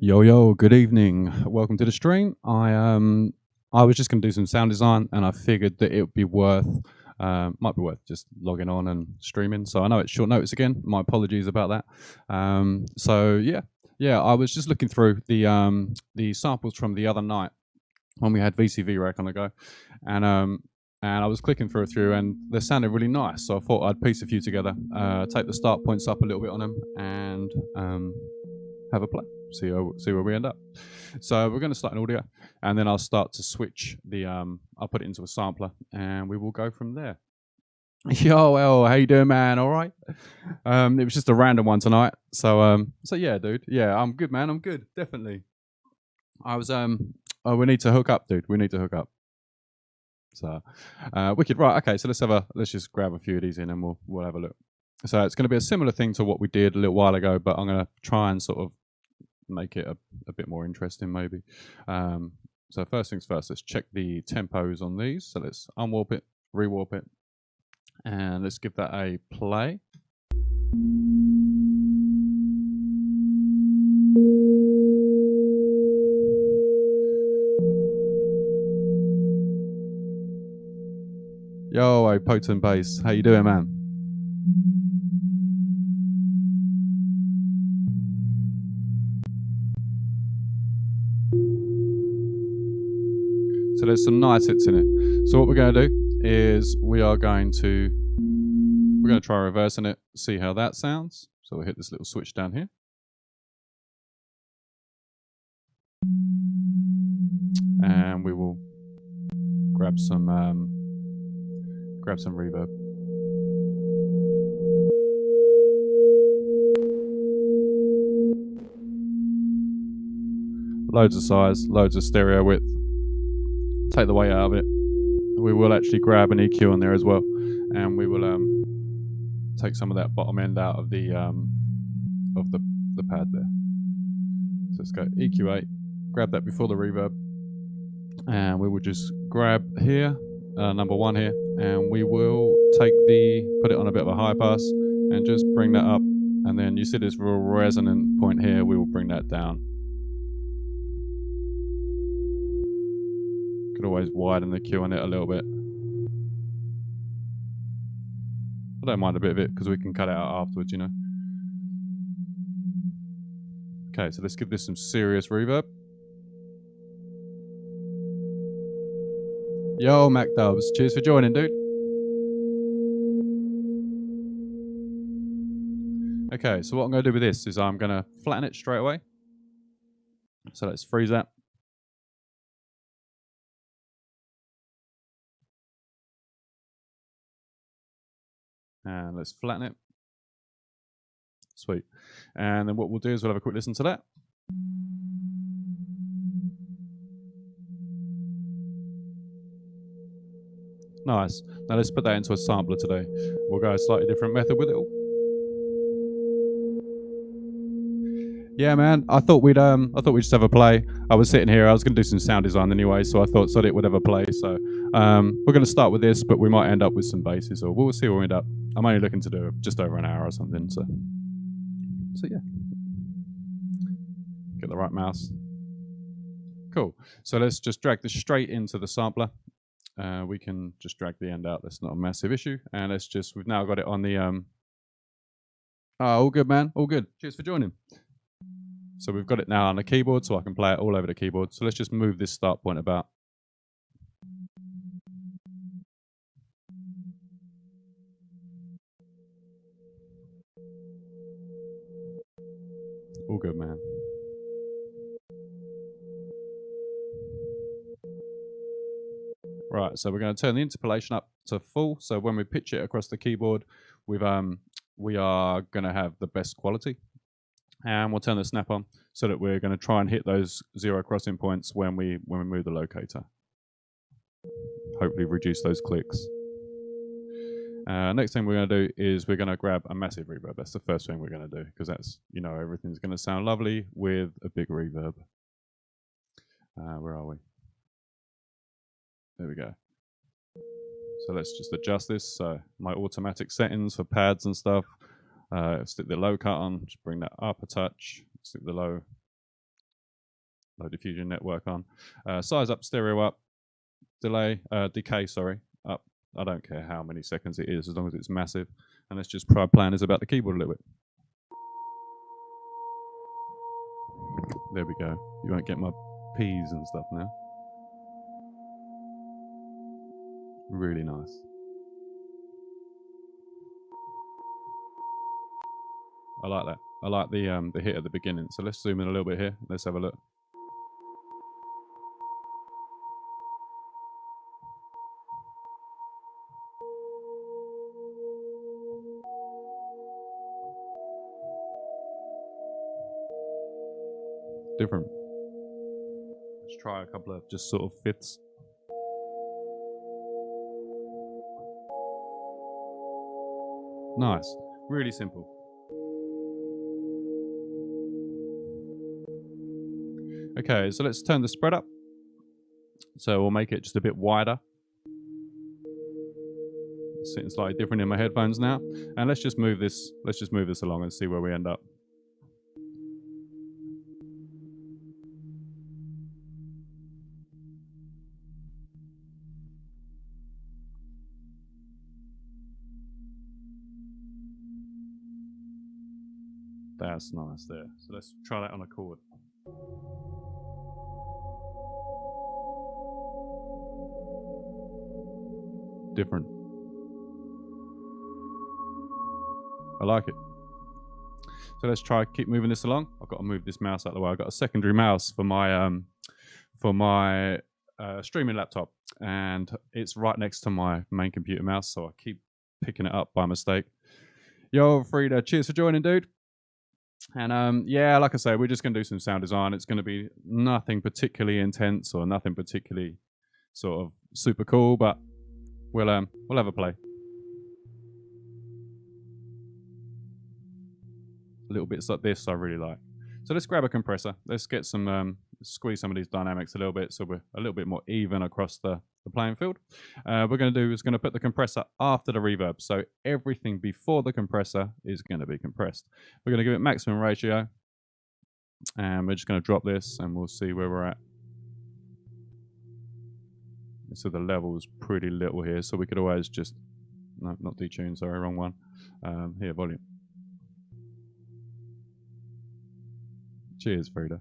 Yo, good evening. Welcome to the stream. I was just gonna do some sound design, and I figured that it would be worth, might be worth just logging on and streaming. So I know it's short notice again. My apologies about that. So yeah, I was just looking through the samples from the other night when we had VCV Rack on the go, and I was clicking through a few, and they sounded really nice. So I thought I'd piece a few together, take the start points up a little bit on them, and have a play. See where we end up. So we're going to start an audio, and then I'll start to switch the. I'll put it into a sampler, and we will go from there. Yo, El, how you doing, man? All right. It was just a random one tonight. So yeah, dude. Yeah, I'm good, man. I'm good, definitely. I was Oh, we need to hook up, dude. We need to hook up. So, wicked. Right. Okay. So let's just grab a few of these in, and we'll have a look. So it's going to be a similar thing to what we did a little while ago, but I'm going to try and sort of make it a bit more interesting, maybe. So first things first, let's check the tempos on these. So let's unwarp it, rewarp it, and let's give that a play. Yo, potent bass, how you doing, man? So there's some nice hits in it. So what we're going to do is we're going to try reversing it, see how that sounds. So we'll hit this little switch down here. And we will grab some reverb. Loads of size, loads of stereo width. Take the weight out of it. We will actually grab an EQ on there as well, and we will take some of that bottom end out of the pad there. So let's go EQ8, grab that before the reverb, and we will just grab here, number 1 here, and we will put it on a bit of a high pass and just bring that up, and then you see this real resonant point here, we will bring that down. Could always widen the Q on it a little bit. I don't mind a bit of it because we can cut it out afterwards, you know. Okay, so let's give this some serious reverb. Yo, Mac Dubs, cheers for joining, dude. Okay, so what I'm going to do with this is I'm going to flatten it straight away. So let's freeze that. And let's flatten it. Sweet. And then what we'll do is we'll have a quick listen to that. Nice. Now let's put that into a sampler today. We'll go a slightly different method with it all. Yeah, man. I thought we'd just have a play. I was sitting here. I was going to do some sound design anyway, so I thought it would have a play. So we're going to start with this, but we might end up with some basses, or we'll see where we end up. I'm only looking to do just over an hour or something. So yeah. Get the right mouse. Cool. So let's just drag this straight into the sampler. We can just drag the end out. That's not a massive issue. And we've now got it on the. Oh, all good, man. All good. Cheers for joining. So we've got it now on the keyboard, so I can play it all over the keyboard. So let's just move this start point about. All good, man. Right, so we're going to turn the interpolation up to full. So when we pitch it across the keyboard, we are going to have the best quality. And we'll turn the snap on so that we're going to try and hit those 0 crossing points when we move the locator. Hopefully reduce those clicks. Next thing we're going to do is we're going to grab a massive reverb. That's the first thing we're going to do, because that's, you know, everything's going to sound lovely with a big reverb. Where are we? There we go. So let's just adjust this. So my automatic settings for pads and stuff. Stick the low cut on, just bring that up a touch. Stick the low low diffusion network on. Size up, stereo up, decay, sorry, up. I don't care how many seconds it is as long as it's massive. And let's just try playing this about the keyboard a little bit. There we go. You won't get my P's and stuff now. Really nice. I like that. I like the hit at the beginning. So let's zoom in a little bit here. Let's have a look. Different. Let's try a couple of just sort of fifths. Nice. Really simple. Okay, so let's turn the spread up. So we'll make it just a bit wider. It's sitting slightly different in my headphones now. And let's just move this along and see where we end up. That's nice there. So let's try that on a chord. Different. I like it. So let's try keep moving this along. I've got to move this mouse out of the way. I've got a secondary mouse for my streaming laptop, and it's right next to my main computer mouse, so I keep picking it up by mistake. Yo, Frida, cheers for joining, dude. And yeah, like I say, we're just going to do some sound design. It's going to be nothing particularly intense or nothing particularly sort of super cool, but we'll have a play. Little bits like this I really like. So let's grab a compressor. Let's get some squeeze some of these dynamics a little bit so we're a little bit more even across the playing field. We're going to do is going to put the compressor after the reverb. So everything before the compressor is going to be compressed. We're going to give it maximum ratio, and we're just going to drop this and we'll see where we're at. So the level is pretty little here, so we could always just no, not detune, sorry, wrong one. Here, volume. Cheers, Frida.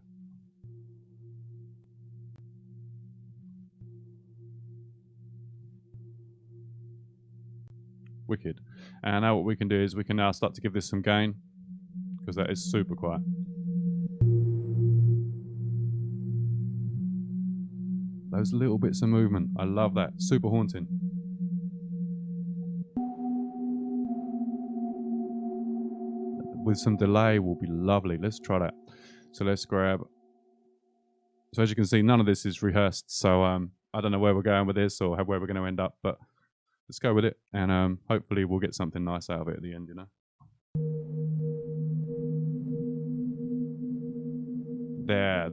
Wicked. And now what we can do is we can now start to give this some gain, because that is super quiet. Those little bits of movement, I love that. Super haunting. With some delay will be lovely. Let's try that. So let's grab. So as you can see, none of this is rehearsed. So I don't know where we're going with this or where we're going to end up, but let's go with it, and hopefully we'll get something nice out of it at the end, you know.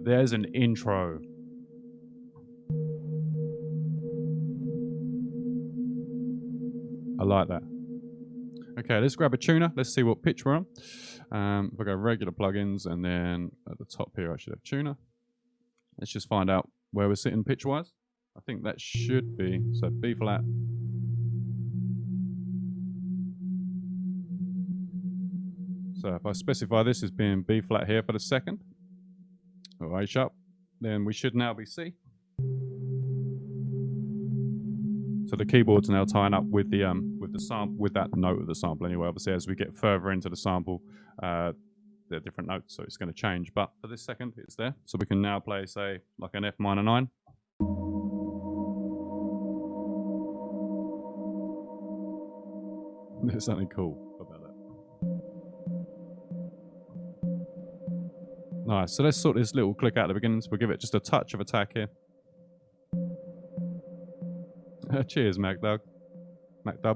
There's an intro. I like that. Okay, let's grab a tuner. Let's see what pitch we're on. We'll go regular plugins, and then at the top here I should have tuner. Let's just find out where we're sitting pitch-wise. I think that should be, so B flat. So if I specify this as being B flat here for the second, or A sharp, then we should now be C. So the keyboard's now tying up with the sample, with that note of the sample anyway. Obviously, as we get further into the sample, there are different notes, so it's going to change. But for this second, it's there. So we can now play, say, like an F minor 9. There's something cool about that. Nice. So let's sort this little click out at the beginning. So we'll give it just a touch of attack here. Cheers, MacDub,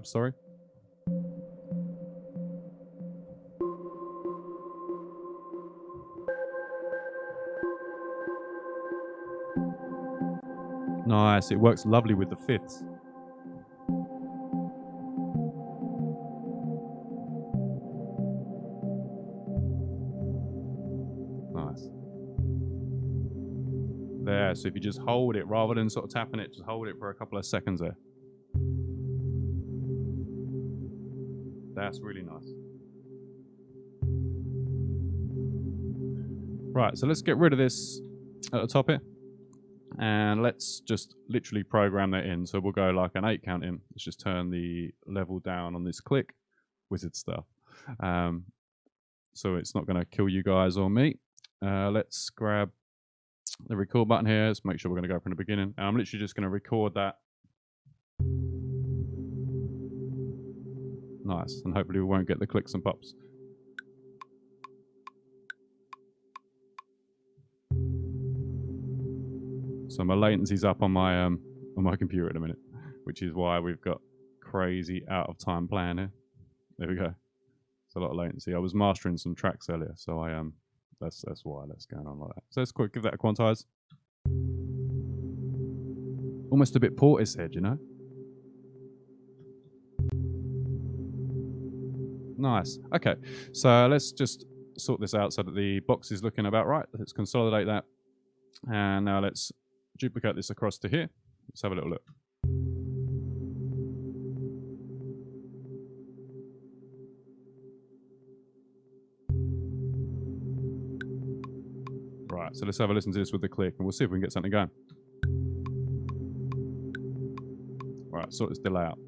sorry. Nice. It works lovely with the fifths. Nice. So if you just hold it, rather than sort of tapping it, just hold it for a couple of seconds there. That's really nice. Right, so let's get rid of this at the top here. And let's just literally program that in. So we'll go like an 8 count in. Let's just turn the level down on this click. Wizard stuff. So it's not going to kill you guys or me. Let's grab the record button here. Let's make sure we're going to go from the beginning. And I'm literally just going to record that. Nice. And hopefully we won't get the clicks and pops. So my latency's up on my computer at the minute, which is why we've got crazy out of time playing here. There we go. It's a lot of latency. I was mastering some tracks earlier, so that's why that's going on like that. So let's give that a quantize. Almost a bit Portishead, you know? Nice. Okay, so let's just sort this out so that the box is looking about right. Let's consolidate that. And now let's duplicate this across to here. Let's have a little look. Right, so let's have a listen to this with the click and we'll see if we can get something going. Right, sort this delay out.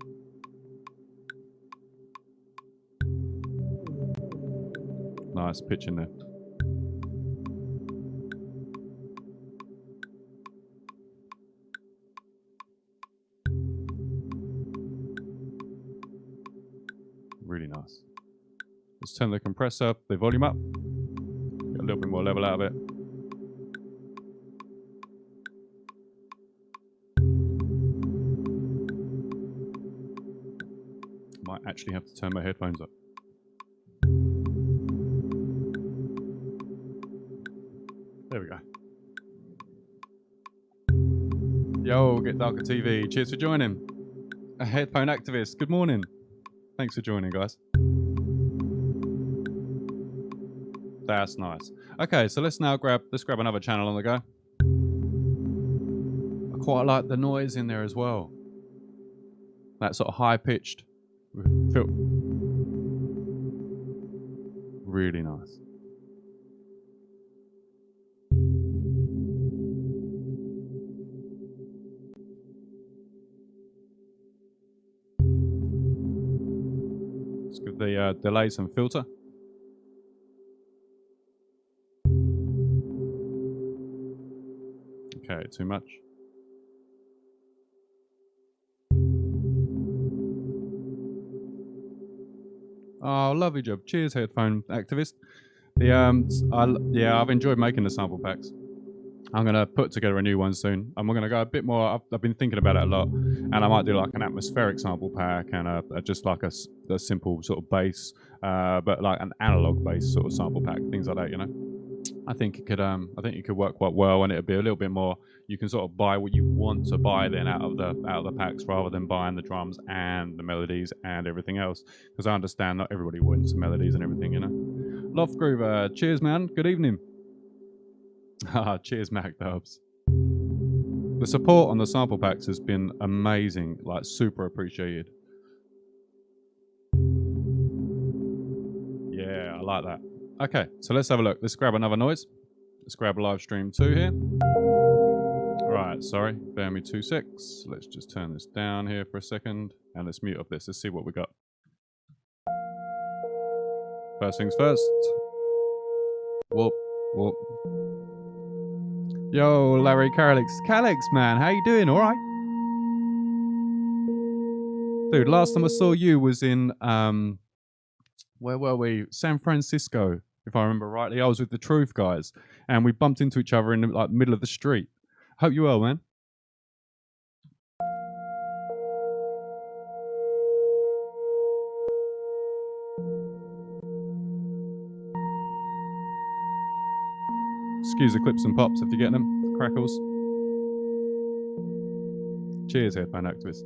Nice pitch in there. Really nice. Let's turn the compressor, the volume up. Get a little bit more level out of it. Might actually have to turn my headphones up. There we go. Yo, Get Darker TV. Cheers for joining. A headphone activist. Good morning. Thanks for joining, guys. That's nice. Okay, so let's grab another channel on the go. I quite like the noise in there as well. That sort of high pitched. Really nice. Let's give the delay some filter. Okay, too much. Oh, lovely job. Cheers, headphone activist. I've enjoyed making the sample packs. I'm going to put together a new one soon. And we're going to go a bit more. I've been thinking about it a lot. And I might do like an atmospheric sample pack and just like a simple sort of bass, but like an analog bass sort of sample pack, things like that, you know. I think it could work quite well, and it'd be a little bit more. You can sort of buy what you want to buy then out of the packs, rather than buying the drums and the melodies and everything else. Because I understand not everybody wants melodies and everything, you know. Loft Groover, cheers, man. Good evening. Cheers, Mac Dubs. The support on the sample packs has been amazing, like super appreciated. Yeah, I like that. Okay, so let's have a look. Let's grab another noise. Let's grab live stream 2 here. Right, sorry, bear me 2 secs. Let's just turn this down here for a second, and let's mute up this. Let's see what we got. First things first. Whoop, whoop. Yo, Larry Carolix. Calix, man, how you doing? All right? Dude, last time I saw you was in, where were we? San Francisco, if I remember rightly. I was with the Truth guys, and we bumped into each other in the middle of the street. Hope you're well, man. Excuse the clips and pops if you're getting them. Crackles. Cheers, headphone activist.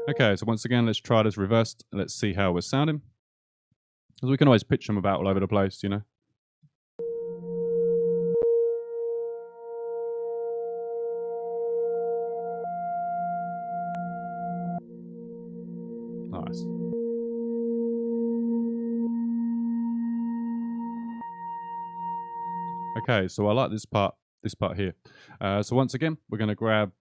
Okay, so once again, let's try this reversed. Let's see how we're sounding. Because we can always pitch them about all over the place, you know. Nice. Okay, so I like this part here. So once again, we're going to grab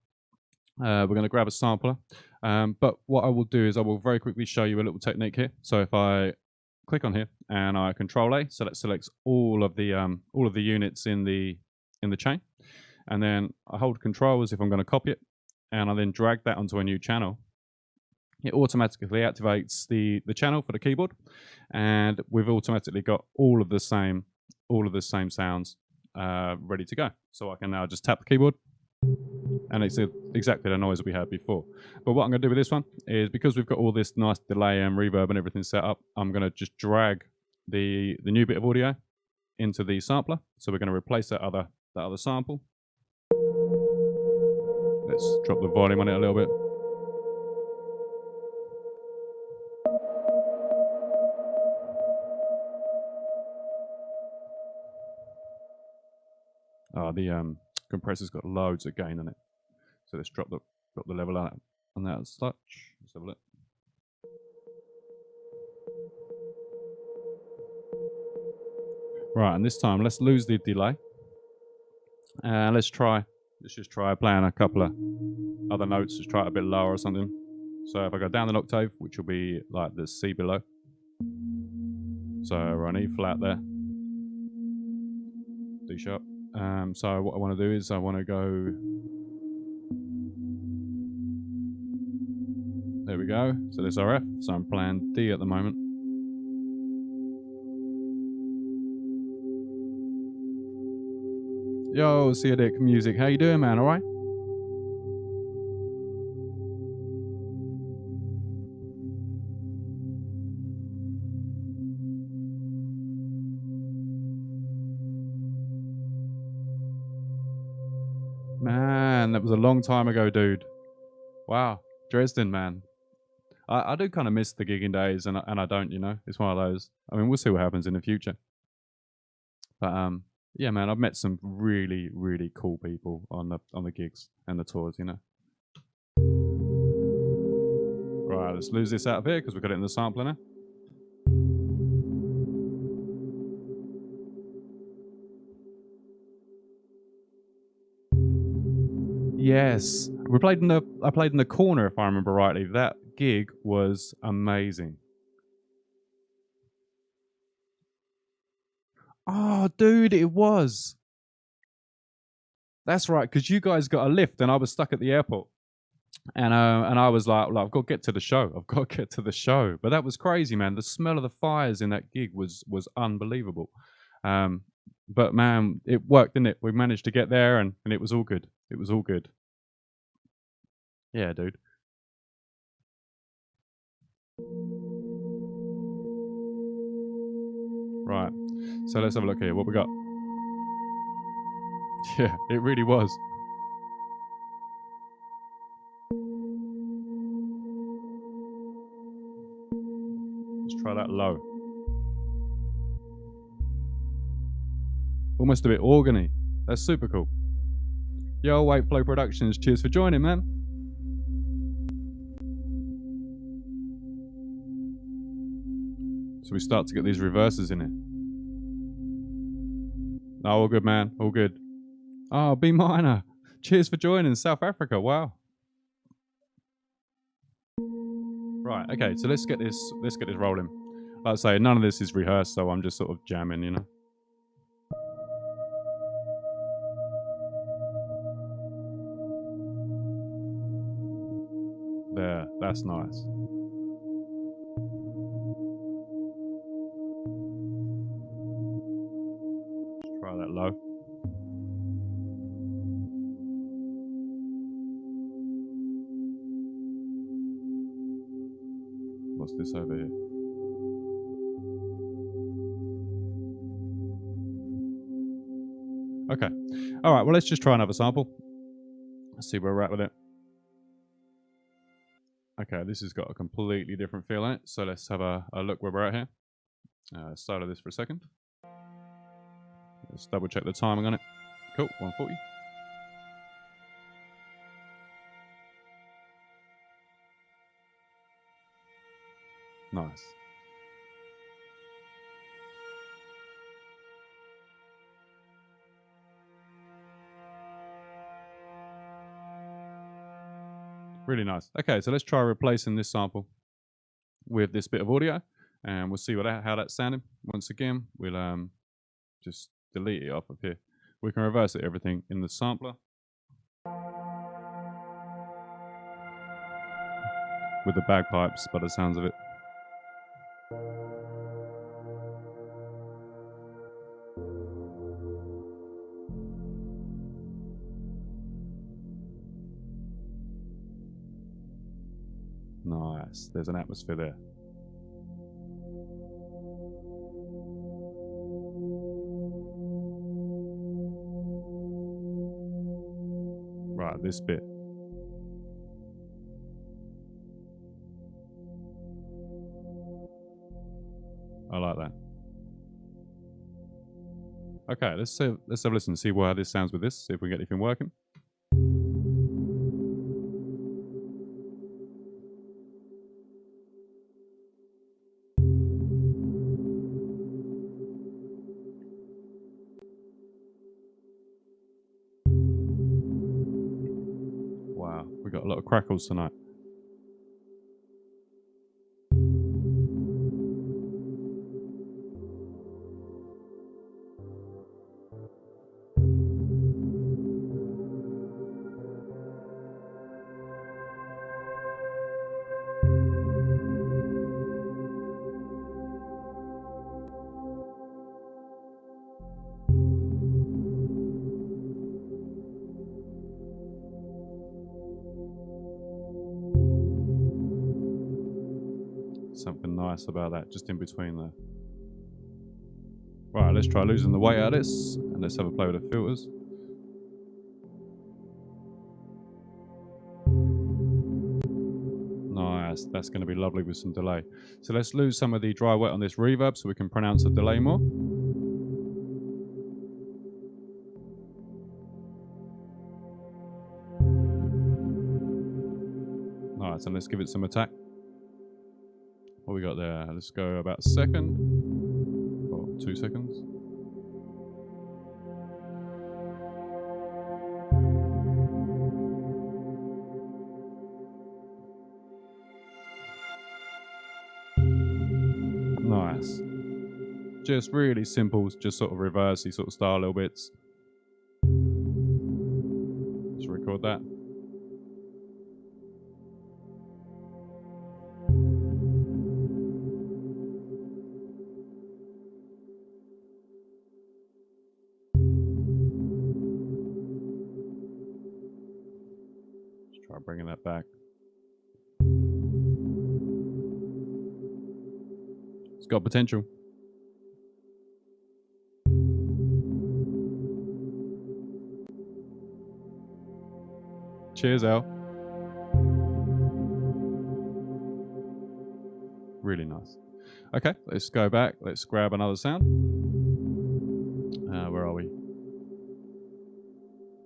a sampler. But what I will do is I will very quickly show you a little technique here. So if I click on here and I Control A, so that selects all of the units in the chain, and then I hold Control as if I'm going to copy it, and I then drag that onto a new channel. It automatically activates the channel for the keyboard, and we've automatically got all of the same sounds ready to go. So I can now just tap the keyboard, and it's exactly the noise we had before. But what I'm going to do with this one is, because we've got all this nice delay and reverb and everything set up, I'm going to just drag the new bit of audio into the sampler. So we're going to replace that other sample. Let's drop the volume on it a little bit. The compressor's got loads of gain on it. So let's drop the level on that as such. Let's have a look. Right, and this time let's lose the delay. Let's just try playing a couple of other notes. Just try it a bit lower or something. So if I go down an octave, which will be like the C below. So we're on E flat there. D sharp. So what I want to do is I want to go. There we go. So there's our F. So I'm playing D at the moment. Yo, see Dick Music. How you doing, man? All right? Man, that was a long time ago, dude. Wow, Dresden, man. I do kind of miss the gigging days, and I don't, you know. It's one of those. I mean, we'll see what happens in the future. But yeah, man, I've met some really, really cool people on the gigs and the tours, you know. Right, let's lose this out of here because we've got it in the sampler now. Yes, I played in the corner, if I remember rightly. That gig was amazing. Oh, dude, it was. That's right, because you guys got a lift and I was stuck at the airport. And I was like, I've got to get to the show. I've got to get to the show. But that was crazy, man. The smell of the fires in that gig was unbelievable. But man, it worked, didn't it? We managed to get there, and it was all good. It was all good. Yeah, dude. Right. So let's have a look here. What we got? Yeah, it really was. Let's try that low. Almost a bit organy. That's super cool. Yo, White Flow Productions, cheers for joining, man. So we start to get these reverses in it. Oh, all good, man. All good. Oh, B minor. Cheers for joining, South Africa. Wow. Right. Okay. So let's get this rolling. Like I say, none of this is rehearsed, so I'm just sort of jamming, you know. There. That's nice. Let's try that low. What's this over here? Okay. All right. Well, let's just try another sample. Let's see where we're at with it. Okay, this has got a completely different feel in it. So let's have a look where we're at here. Start of this for a second. Let's double check the timing on it. Cool, 140. Nice. Really nice. Okay, so let's try replacing this sample with this bit of audio, and we'll see how that's sounding. Once again, we'll just delete it off of here. We can reverse it everything in the sampler with the bagpipes by the sounds of it. Nice. There's an atmosphere there. Right, this bit. I like that. Okay, let's have a listen and see how this sounds with this. See if we can get anything working. Wow, we got a lot of crackles tonight. Something nice about that, just in between there. Right, let's try losing the weight out of this, and let's have a play with the filters. Nice, that's going to be lovely with some delay. So let's lose some of the dry wet on this reverb so we can pronounce the delay more. Nice, and let's give it some attack. What we got there? Let's go about a second, or 2 seconds. Nice. Just really simple, just sort of reversey sort of style little bits. Let's record that. Let's try bringing that back. It's got potential. Cheers, Al. Really nice. Okay, let's go back. Let's grab another sound. Where are we?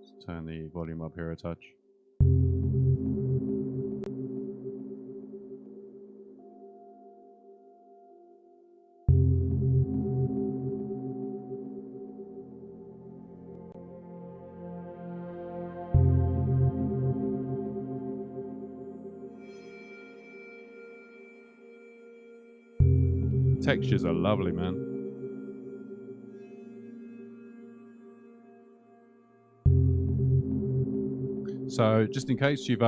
Let's turn the volume up here a touch. Textures are lovely, man. So just in case you've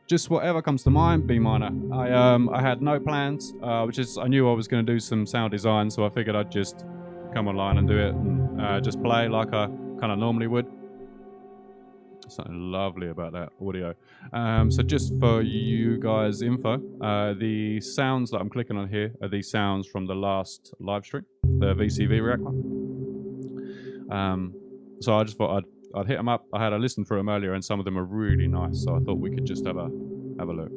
just whatever comes to mind, B minor. I had no plans, I knew I was going to do some sound design, so I figured I'd just come online and do it and just play like I kind of normally would. Something lovely about that audio. So just for you guys' info, the sounds that I'm clicking on here are these sounds from the last live stream, the VCV React one. So I just thought I'd hit them up. I had a listen through them earlier, and some of them are really nice. So I thought we could just have a look.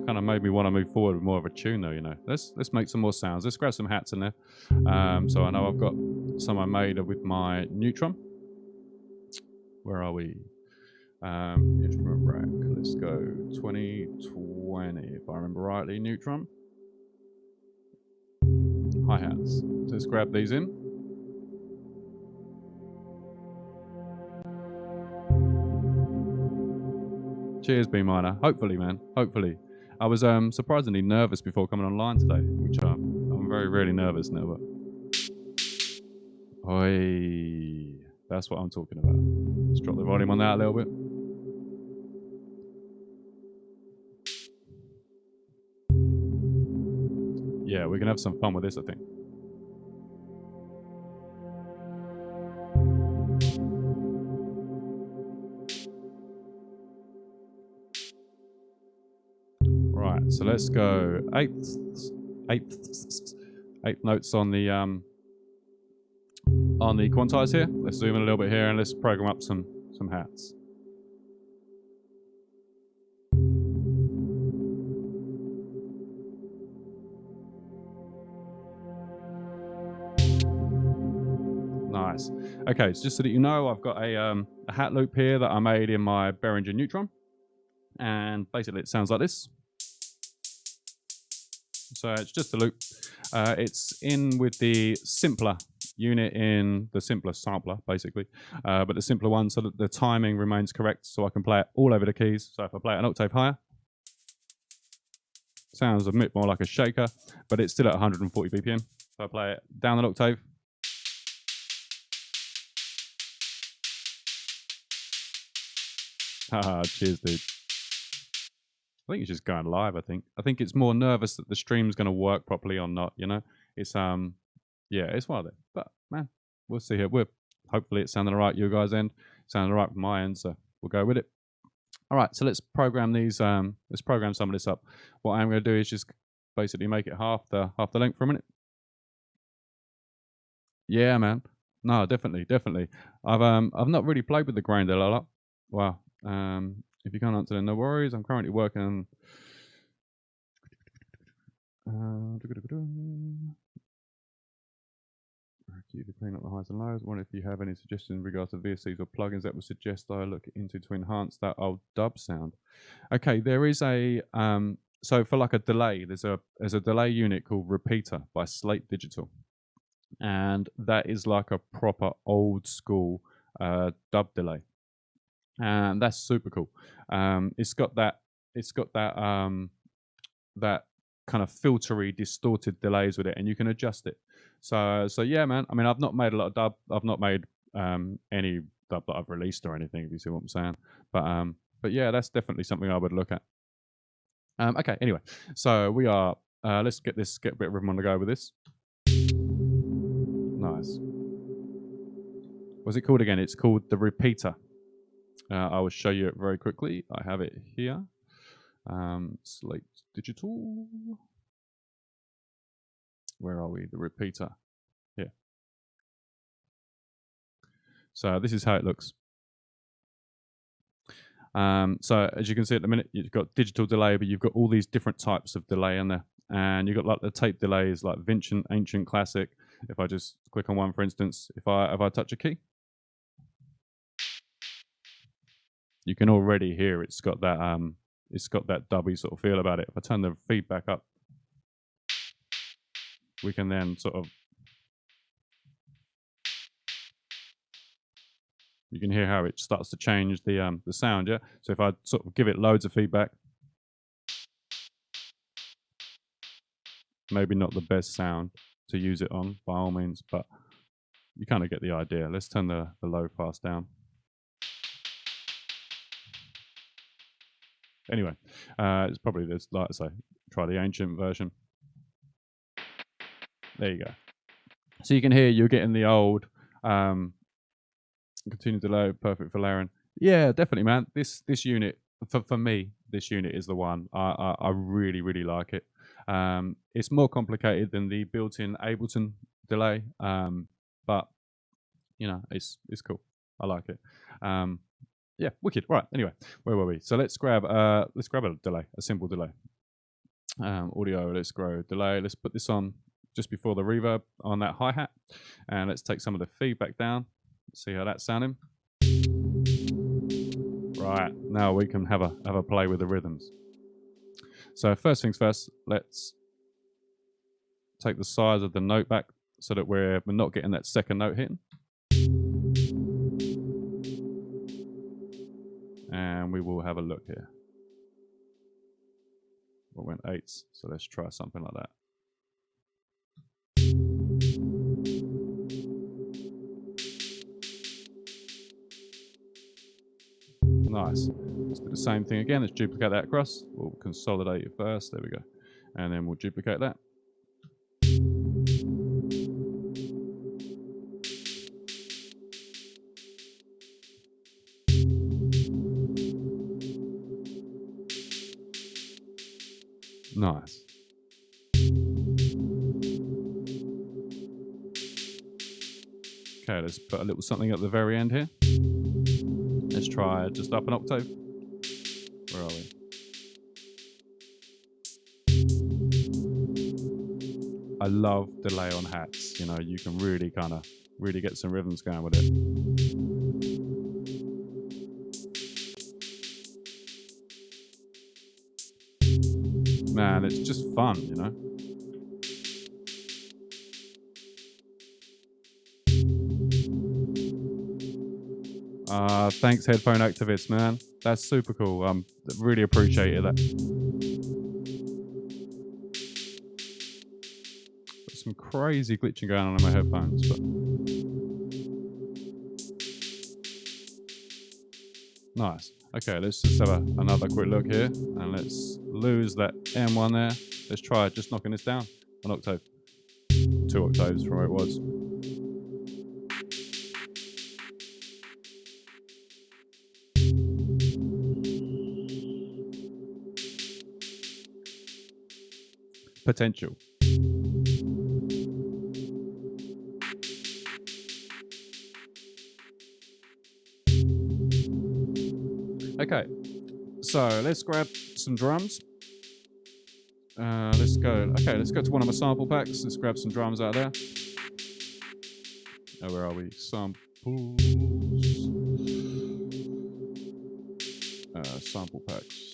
Kind of made me want to move forward with more of a tune though, you know. Let's make some more sounds. Let's grab some hats in there. So I know I've got some I made with my Neutron. Where are we? Instrument rack. Let's go 2020, if I remember rightly. Neutron. Hi-hats. Let's grab these in. Cheers, B minor. Hopefully, man. Hopefully. I was surprisingly nervous before coming online today, which I'm very rarely nervous now. But oi, that's what I'm talking about. Let's drop the volume on that a little bit. Yeah, we can have some fun with this, I think. Right, so let's go eighth notes on the quantize here. Let's zoom in a little bit here and let's program up some hats. Nice. Okay, so just so that you know, I've got a hat loop here that I made in my Behringer Neutron, and basically it sounds like this. So it's just a loop. It's in with the simpler unit in the simpler sampler, basically, but the simpler one so that the timing remains correct, so I can play it all over the keys. So if I play it an octave higher, sounds a bit more like a shaker, but it's still at 140 BPM. If I play it down an octave, cheers, dude. I think it's just going live. I think it's more nervous that the stream's going to work properly or not. You know, it's yeah, it's one of them. But man, we'll see here. Hopefully it's sounding all right. You guys' end sounding all right from my end, so we'll go with it. All right, so let's program these. Let's program some of this up. What I'm going to do is just basically make it half the length for a minute. Yeah, man. No, definitely. I've not really played with the grinder a lot. Wow. If you can't answer, then no worries. I'm currently working on keep clean up the highs and lows. Wonder if you have any suggestions in regards to VSCs or plugins that would suggest I look into to enhance that old dub sound. Okay, there is a so for like a delay, there's a delay unit called Repeater by Slate Digital, and that is like a proper old school dub delay, and that's super cool. It's got that that kind of filtery, distorted delays with it, and you can adjust it. So yeah, man. I mean, I've not made a lot of dub. I've not made any dub that I've released or anything, if you see what I'm saying. But yeah, that's definitely something I would look at. Okay, anyway, so we are. Let's get a bit of rhythm on the go with this. Nice. What's it called again? It's called the Repeater. I will show you it very quickly. I have it here. Slate Digital. Where are we? The Repeater. Here. So this is how it looks. So as you can see at the minute, you've got digital delay, but you've got all these different types of delay in there. And you've got like the tape delays, like Vincent, Ancient, Classic. If I just click on one, for instance, if I touch a key, you can already hear it's got that dubby sort of feel about it. If I turn the feedback up, we can then sort of, you can hear how it starts to change the sound, yeah? So if I sort of give it loads of feedback, maybe not the best sound to use it on by all means, but you kind of get the idea. Let's turn the low pass down. Anyway, it's probably this, like I say, try the ancient version. There you go. So you can hear you're getting the old continue delay, perfect for layering. Yeah, definitely, man. This unit, for me, this unit is the one. I really, really like it. It's more complicated than the built-in Ableton delay, but you know, it's cool. I like it. Yeah, wicked. Right. Anyway, where were we? So let's grab a delay, a simple delay. Audio. Let's grow delay. Let's put this on just before the reverb on that hi-hat, and let's take some of the feedback down. See how that's sounding. Right, now we can have a play with the rhythms. So first things first, let's take the size of the note back so that we're not getting that second note hitting. And we will have a look here. We went 8s, so let's try something like that. Nice. Let's do the same thing again. Let's duplicate that across. We'll consolidate it first. There we go. And then we'll duplicate that. Nice. Okay, let's put a little something at the very end here. Let's try just up an octave. Where are we? I love delay on hats. You know, you can really really get some rhythms going with it. Man, it's just fun, you know. Thanks, headphone activists, man. That's super cool. Really appreciated that. Got some crazy glitching going on in my headphones, but nice. Okay, let's just have another quick look here, and let's lose that M1 there. Let's try just knocking this down an octave, 2 octaves from where it was. Potential. Okay, so let's grab some drums. Let's go to one of my sample packs. Let's grab some drums out of there. Oh, where are we? Samples. Sample packs.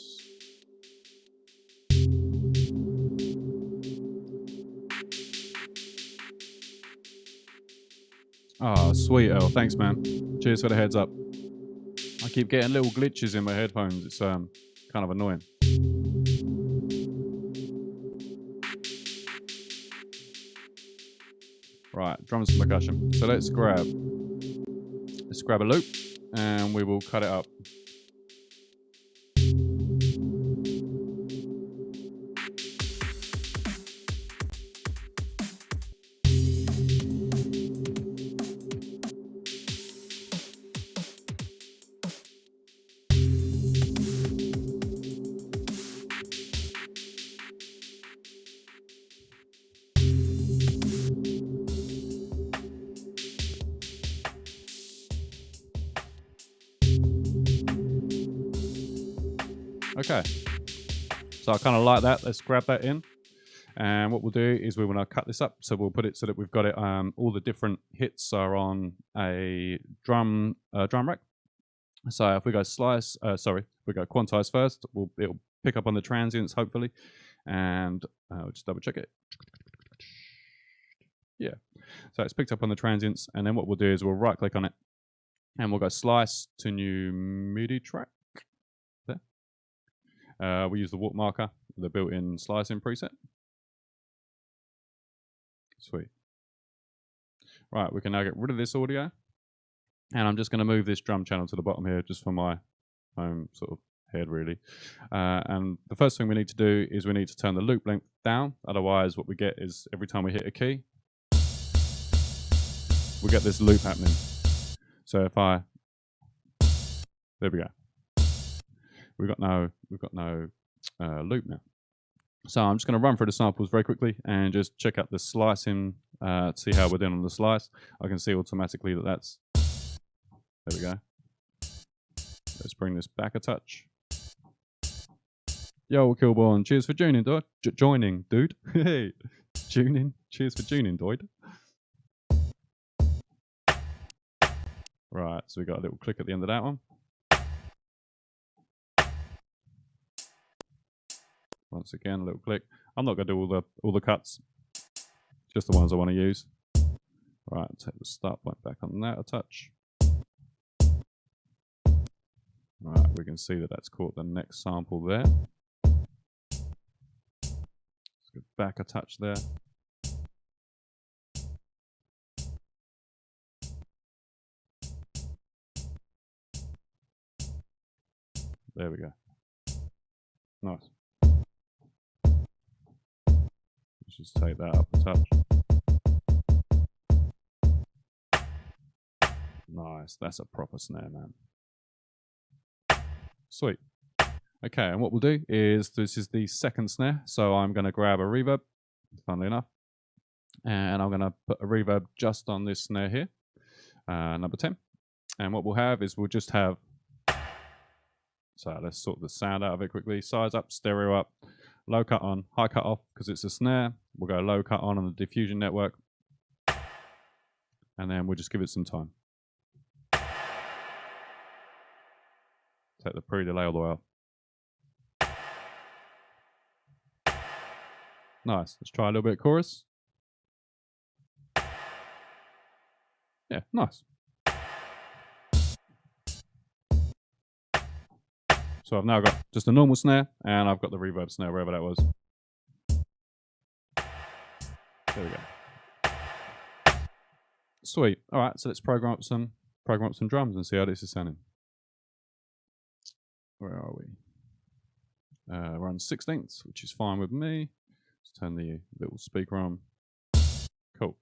Ah, sweet L. Thanks, man. Cheers for the heads up. I keep getting little glitches in my headphones. It's kind of annoying. Right, drums and percussion. So let's grab a loop and we will cut it up. Okay, so I kind of like that. Let's grab that in, and what we'll do is we want to cut this up. So we'll put it so that we've got it. All the different hits are on a drum rack. So if we go we go quantize first. It'll pick up on the transients hopefully, and we'll just double check it. Yeah, so it's picked up on the transients, and then what we'll do is we'll right click on it, and we'll go slice to new MIDI track. We use the warp marker, the built-in slicing preset. Sweet. Right, we can now get rid of this audio. And I'm just going to move this drum channel to the bottom here just for my own sort of head, really. And the first thing we need to do is we need to turn the loop length down. Otherwise, what we get is every time we hit a key, we get this loop happening. So if there we go. We've got no loop now. So I'm just going to run through the samples very quickly and just check out the slicing, see how we're doing on the slice. I can see automatically that's, there we go. Let's bring this back a touch. Yo, Killborn, cheers for joining, dude. Hey, tuning. Cheers for tuning, dude. Right, so we got a little click at the end of that one. Once again, a little click. I'm not going to do all the cuts, just the ones I want to use. Right, take the start point back on that a touch. Right, we can see that that's caught the next sample there. Let's go back a touch there. There we go. Nice. Let's just take that up a touch. Nice, that's a proper snare, man. Sweet. Okay, and what we'll do is, this is the second snare, so I'm going to grab a reverb, funnily enough, and I'm going to put a reverb just on this snare here, number 10. And what we'll have is we'll just have, so let's sort the sound out of it quickly. Size up, stereo up, low cut on, high cut off because it's a snare. We'll go low cut on the diffusion network, and then we'll just give it some time. Take the pre-delay all the way up. Nice. Let's try a little bit of chorus. Yeah, nice. So I've now got just a normal snare, and I've got the reverb snare, wherever that was. There we go. Sweet. All right, so let's program up some drums and see how this is sounding. Where are we? We're on 16ths, which is fine with me. Let's turn the little speaker on. Cool.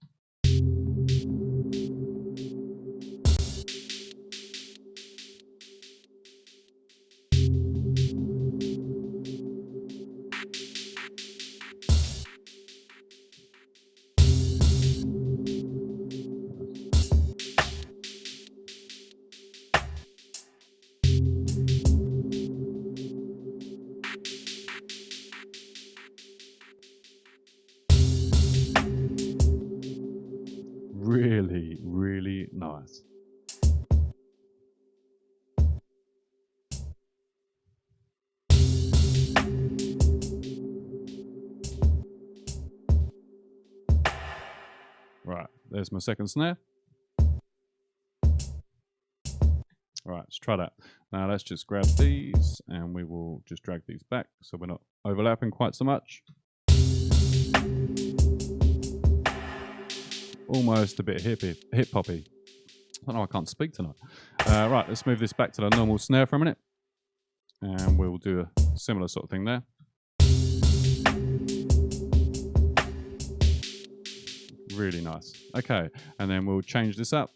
Really, really nice. Right, there's my second snare. All right, let's try that. Now let's just grab these and we will just drag these back so we're not overlapping quite so much. Almost a bit hip hoppy. I don't know, I can't speak tonight. Right, let's move this back to the normal snare for a minute. And we'll do a similar sort of thing there. Really nice. Okay, and then we'll change this up.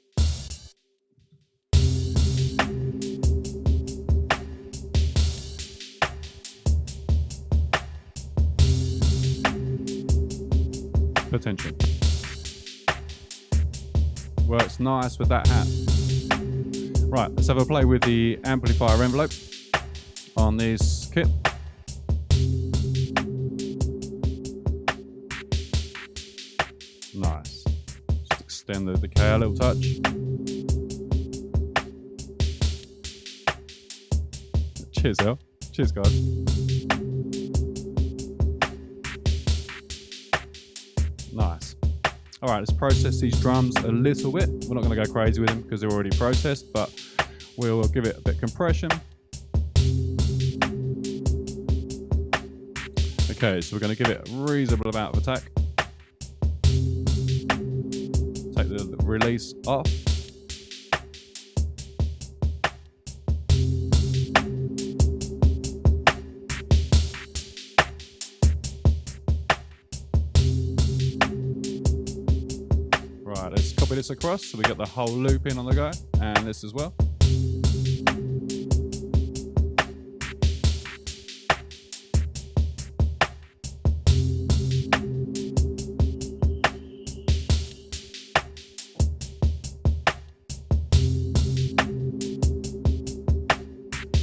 Potential. Works nice with that hat. Right, let's have a play with the amplifier envelope on this kit. Nice. Just extend the decay a little touch. Cheers, El. Cheers, guys. Nice. All right, let's process these drums a little bit. We're not going to go crazy with them because they're already processed, but we'll give it a bit of compression. Okay, so we're going to give it a reasonable amount of attack. Take the release off. Right, let's copy this across so we get the whole loop in on the go, and this as well.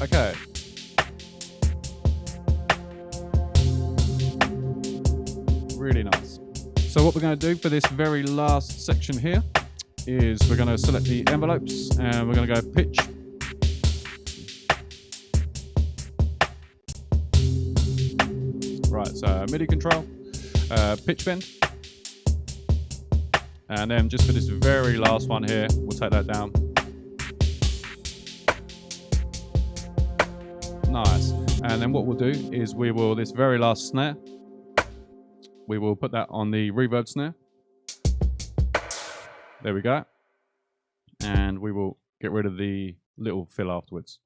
Okay. Really nice. So what we're going to do for this very last section here is we're going to select the envelopes and we're going to go pitch. Right, so MIDI control, pitch bend. And then just for this very last one here, we'll take that down. Nice. And then what we'll do is we will, this very last snare, we will put that on the reverb snare. There we go. And we will get rid of the little fill afterwards.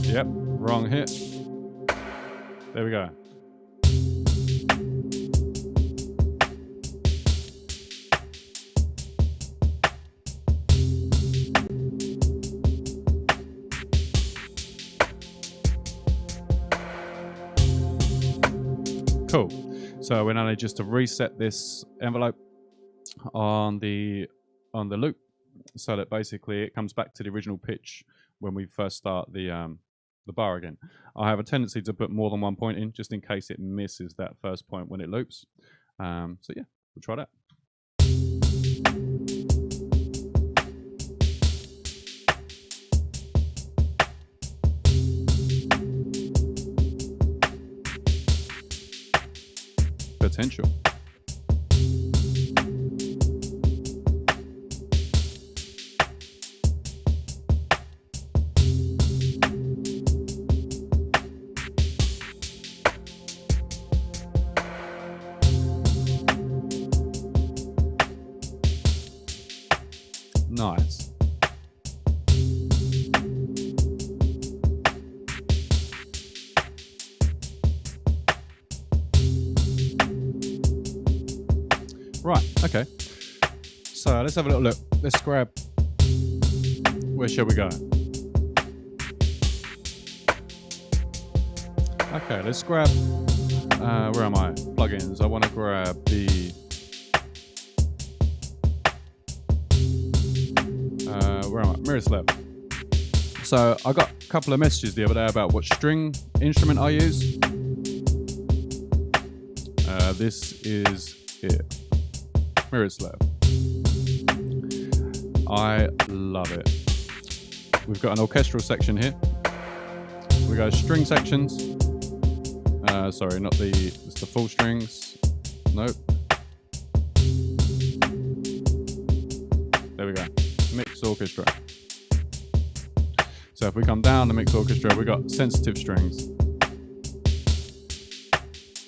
Yep, wrong hit. There we go. Cool. So we're now just to reset this envelope on the loop, so that basically it comes back to the original pitch when we first start the bar again. I have a tendency to put more than one point in, just in case it misses that first point when it loops. So yeah, we'll try that. Potential. Nice. Right, okay. So let's have a little look. Let's grab, where shall we go? Okay, let's grab, where am I? Plugins. I want to grab the, where am I? Miroslav. So I got a couple of messages the other day about what string instrument I use. This is it. Miroslav. I love it. We've got an orchestral section here. We go string sections. Sorry, not it's the full strings. Nope. There we go. Mix orchestra. So if we come down the mix orchestra, we got sensitive strings.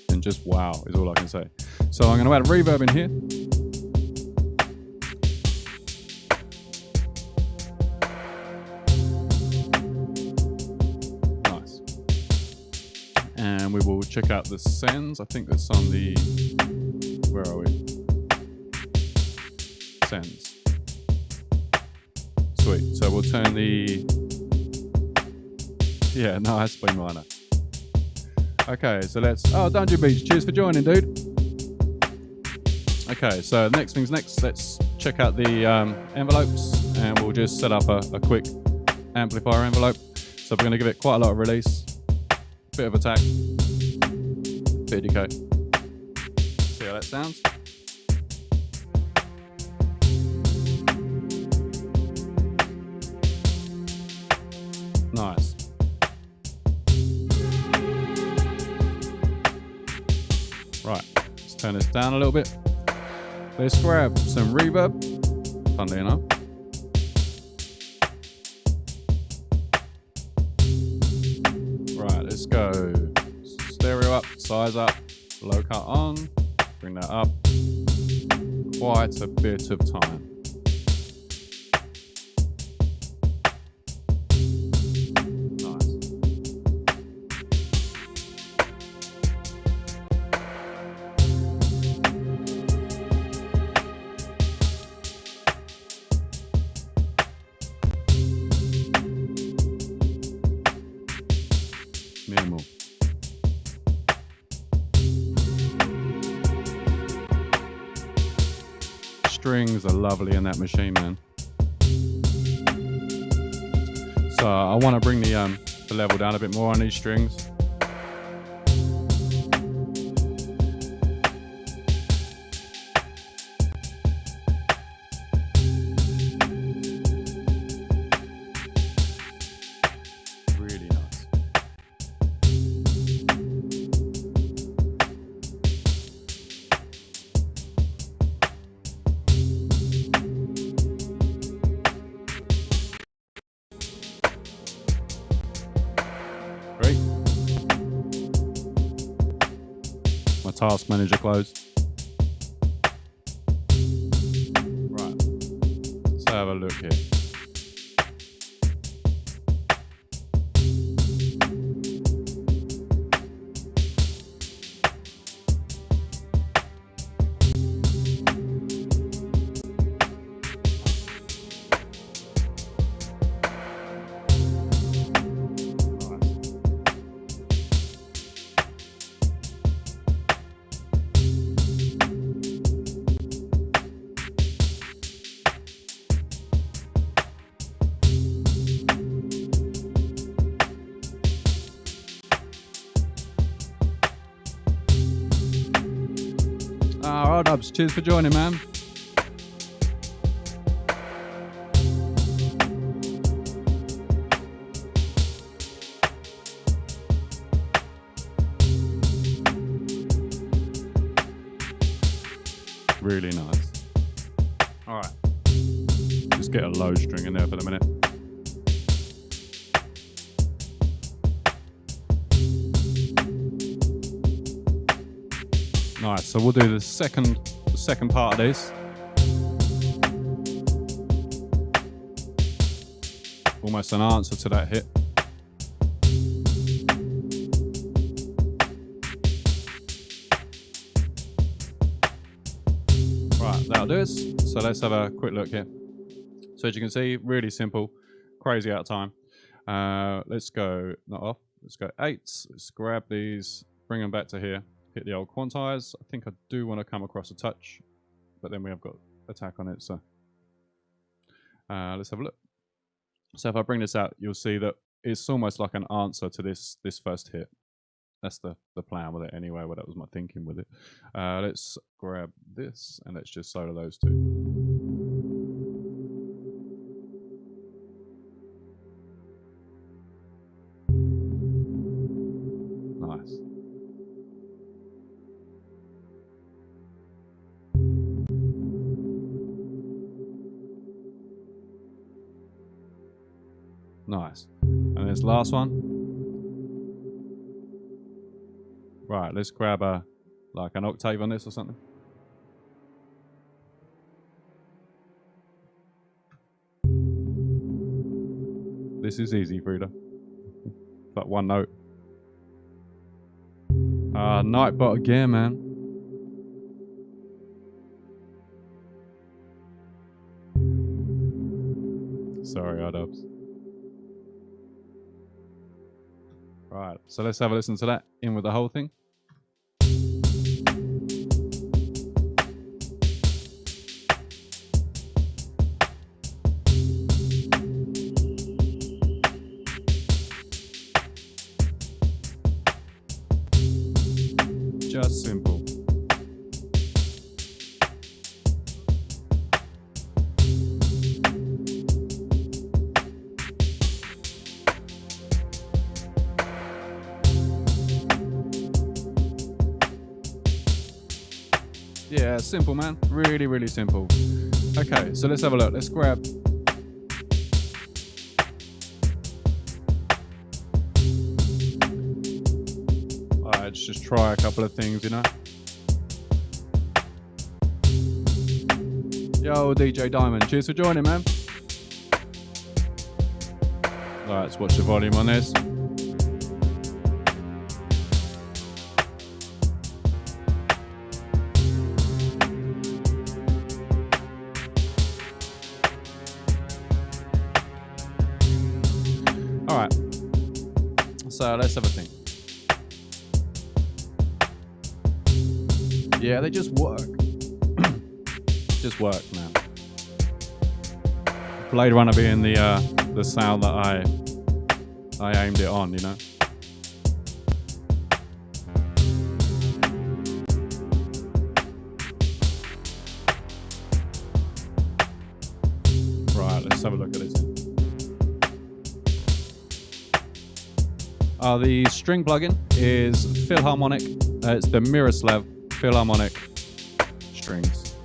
And just wow is all I can say. So I'm going to add reverb in here. Nice. And we will check out the sends. I think that's on the, where are we? Sends. Sweet. So we'll turn the, yeah, no, that's B minor. Okay, so let's, oh, Dungeon Beach, cheers for joining, dude. Okay, so next thing's next. Let's check out the envelopes, and we'll just set up a quick amplifier envelope. So we're going to give it quite a lot of release, bit of attack, bit of decay. See how that sounds. Nice. Right, let's turn this down a little bit. Let's grab some reverb, funnily enough. Right, let's go stereo up, size up, low cut on, bring that up. Quite a bit of time. Minimal. Strings are lovely in that machine, man. So I want to bring the level down a bit more on these strings. task manager closed. Right, let's have a look here. Alright, Dubs, cheers for joining, man. Really nice. Alright, just get a low string in there for the minute. Nice, so we'll do the second part of this. Almost an answer to that hit. Right, that'll do us. So let's have a quick look here. So as you can see, really simple, crazy out of time. Let's go, not off, let's go 8s. Let's grab these, bring them back to here. Hit the old quantize. I think I do want to come across a touch, but then we have got attack on it, so let's have a look. So if I bring this out, you'll see that it's almost like an answer to this first hit. That's the plan with it anyway, well, that was my thinking with it. Let's grab this and let's just solo those two. Nice. Nice. And this last one. Right, let's grab like an octave on this or something. This is easy, Frida. Like one note. Nightbot again, man. Sorry, Dubs. Right, so let's have a listen to that in with the whole thing. Just simple. Yeah, simple, man. Really, really simple. Okay, so let's have a look. Let's grab. Let's just try a couple of things, you know. Yo, DJ Diamond, cheers for joining, man. Alright, let's watch the volume on this. Alright, so let's have a think. Yeah, they just work. Just work, man. Blade Runner being the sound that I aimed it on, you know. Right, let's have a look at this. The string plugin is Philharmonic. It's the Miroslav Philharmonic strings.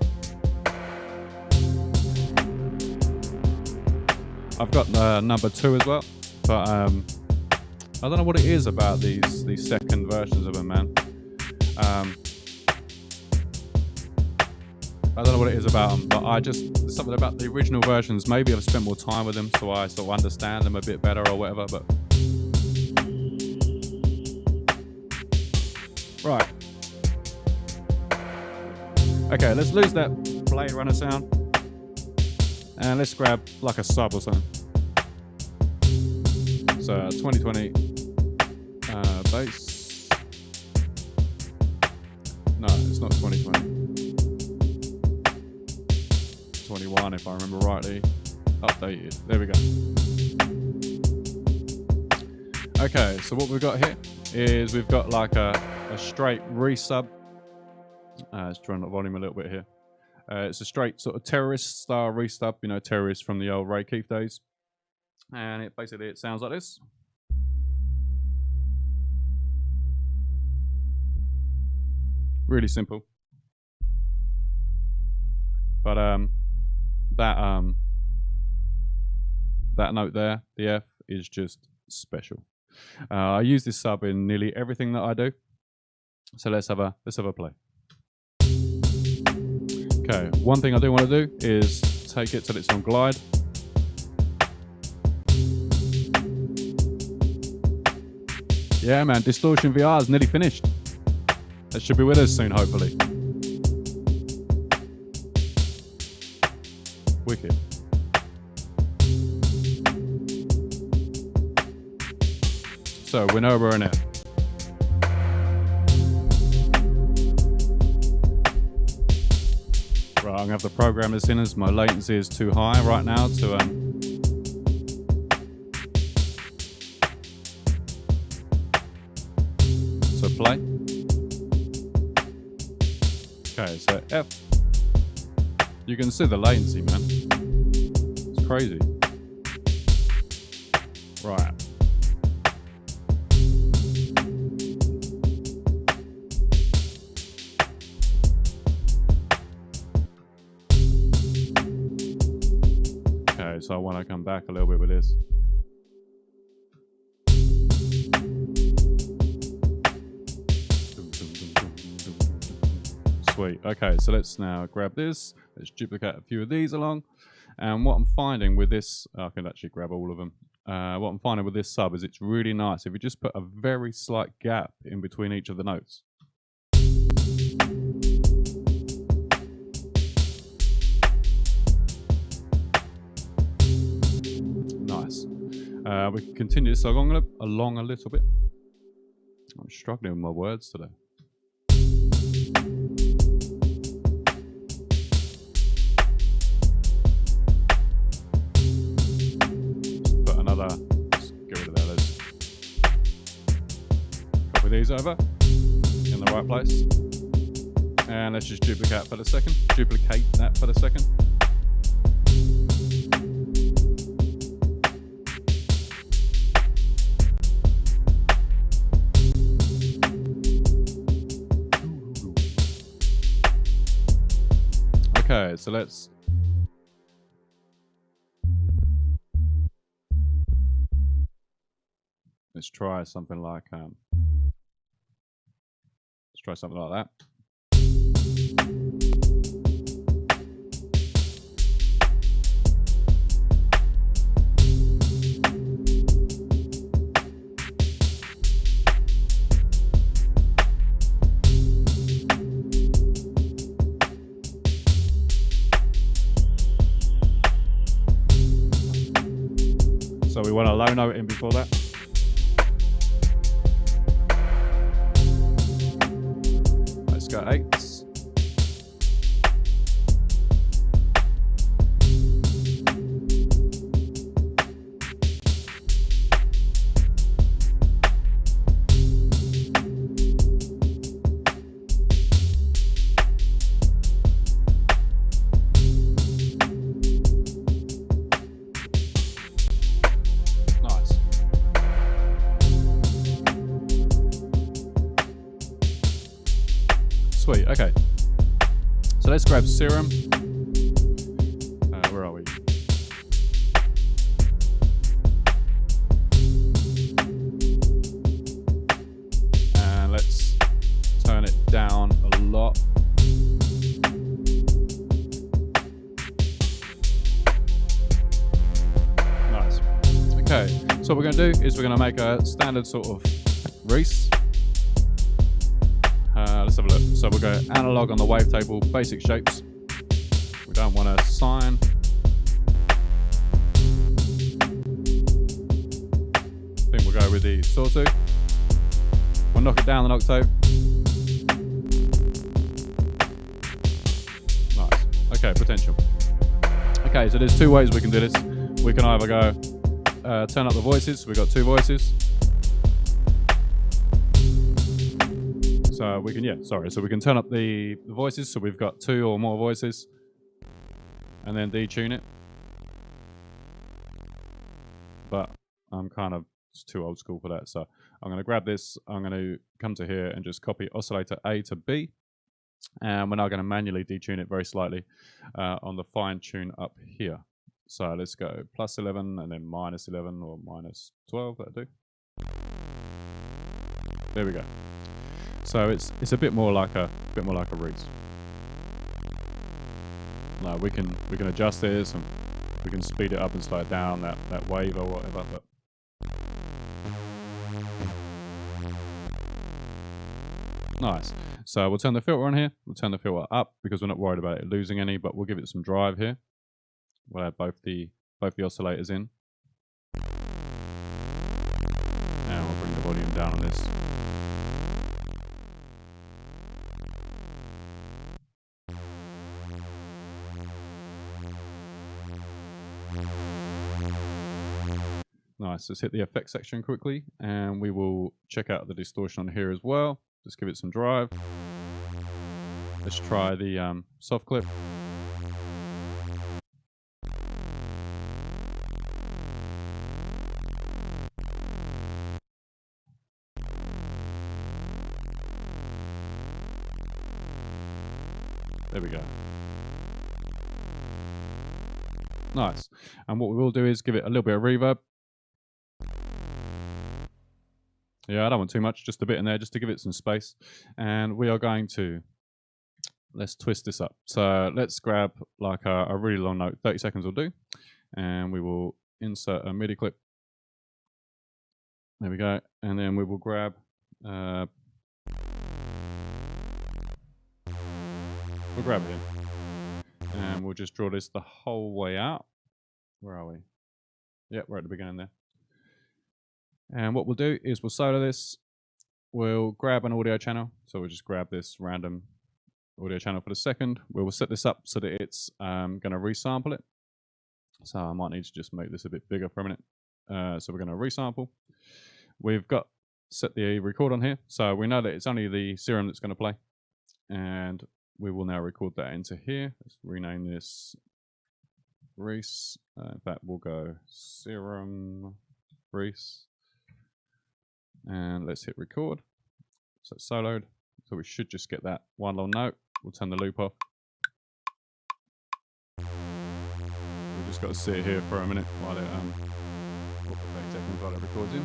I've got number 2 as well, but I don't know what it is about these second versions of them, man. I don't know what it is about them, but there's something about the original versions. Maybe I've spent more time with them, so I sort of understand them a bit better or whatever, but... Right. Okay, let's lose that Blade Runner sound. And let's grab like a sub or something. So 2020 bass. No, it's not 2020. 21 if I remember rightly. Updated. There we go. Okay, so what we've got here is we've got like a straight Reese sub. Let's turn the volume a little bit here. It's a straight sort of terrorist style Reese sub, you know, terrorist from the old Ray Keith days. And it sounds like this. Really simple. But that note there, the F, is just special. I use this sub in nearly everything that I do. So let's have a play. Okay, one thing I do want to do is take it till it's on glide. Yeah, man, Distortion VR is nearly finished. That should be with us soon, hopefully. Wicked. So we know we're in it. Right, I'm gonna have to program this in as my latency is too high right now to play. Okay, so F. You can see the latency, man. It's crazy. Right. Okay, so I want to come back a little bit with this. Sweet. Okay, so let's now grab this. Let's duplicate a few of these along. And what I'm finding with this, I can actually grab all of them. What I'm finding with this sub is it's really nice if you just put a very slight gap in between each of the notes. Nice. We can continue this along a little bit. I'm struggling with my words today. Let's get rid of that. Let's copy these over in the right place. And let's just duplicate that for the second. Okay, so let's try something like that. So we want a low note in before that. Let's go 8s. Sweet, okay. So let's grab Serum. Where are we? And let's turn it down a lot. Okay, so what we're going to do is we're going to make a standard sort of Reese. Let's have a look. So we'll go analog on the wavetable, basic shapes. We don't want a sine. I think we'll go with the sawtooth. We'll knock it down an octave. Nice. Okay, potential. Okay, so there's two ways we can do this. We can either go turn up the voices. We've got two voices. So we can, so we can turn up the voices. So we've got two or more voices. And then detune it. But I'm kind of too old school for that. So I'm going to grab this. I'm going to come to here and just copy oscillator A to B. And we're now going to manually detune it very slightly on the fine tune up here. So let's go plus 11 and then minus 11 or minus 12. That'll do. There we go. So it's a bit more like a Reese. Now we can adjust this and we can speed it up and slow it down that wave or whatever. But nice. So we'll turn the filter on here. We'll turn the filter up because we're not worried about it losing any, but we'll give it some drive here. We'll add both the oscillators in. And we'll bring the volume down on this. Nice. Let's hit the effects section quickly and we will check out the distortion on here as well. Just give it some drive. Let's try the soft clip. There we go. Nice. And what we will do is give it a little bit of reverb. Yeah, I don't want too much, just a bit in there, just to give it some space. And we are going to, let's twist this up. So let's grab like a really long note, 30 seconds will do. And we will insert a MIDI clip. There we go. And then we will grab, we'll grab it in. And we'll just draw this the whole way out. Where are we? Yep, we're at the beginning there. And what we'll do is we'll solo this. We'll grab an audio channel. So we'll just grab this random audio channel for the second. We will set this up so that it's going to resample it. So I might need to just make this a bit bigger for a minute. So we're going to resample. We've got set the record on here. So we know that it's only the serum that's going to play. And we will now record that into here. Let's rename this Reese. In fact, we'll go serum Reese. And let's hit record. So it's soloed. So we should just get that one long note. We'll turn the loop off. We've just got to sit here for a minute while it 30 seconds while it records in.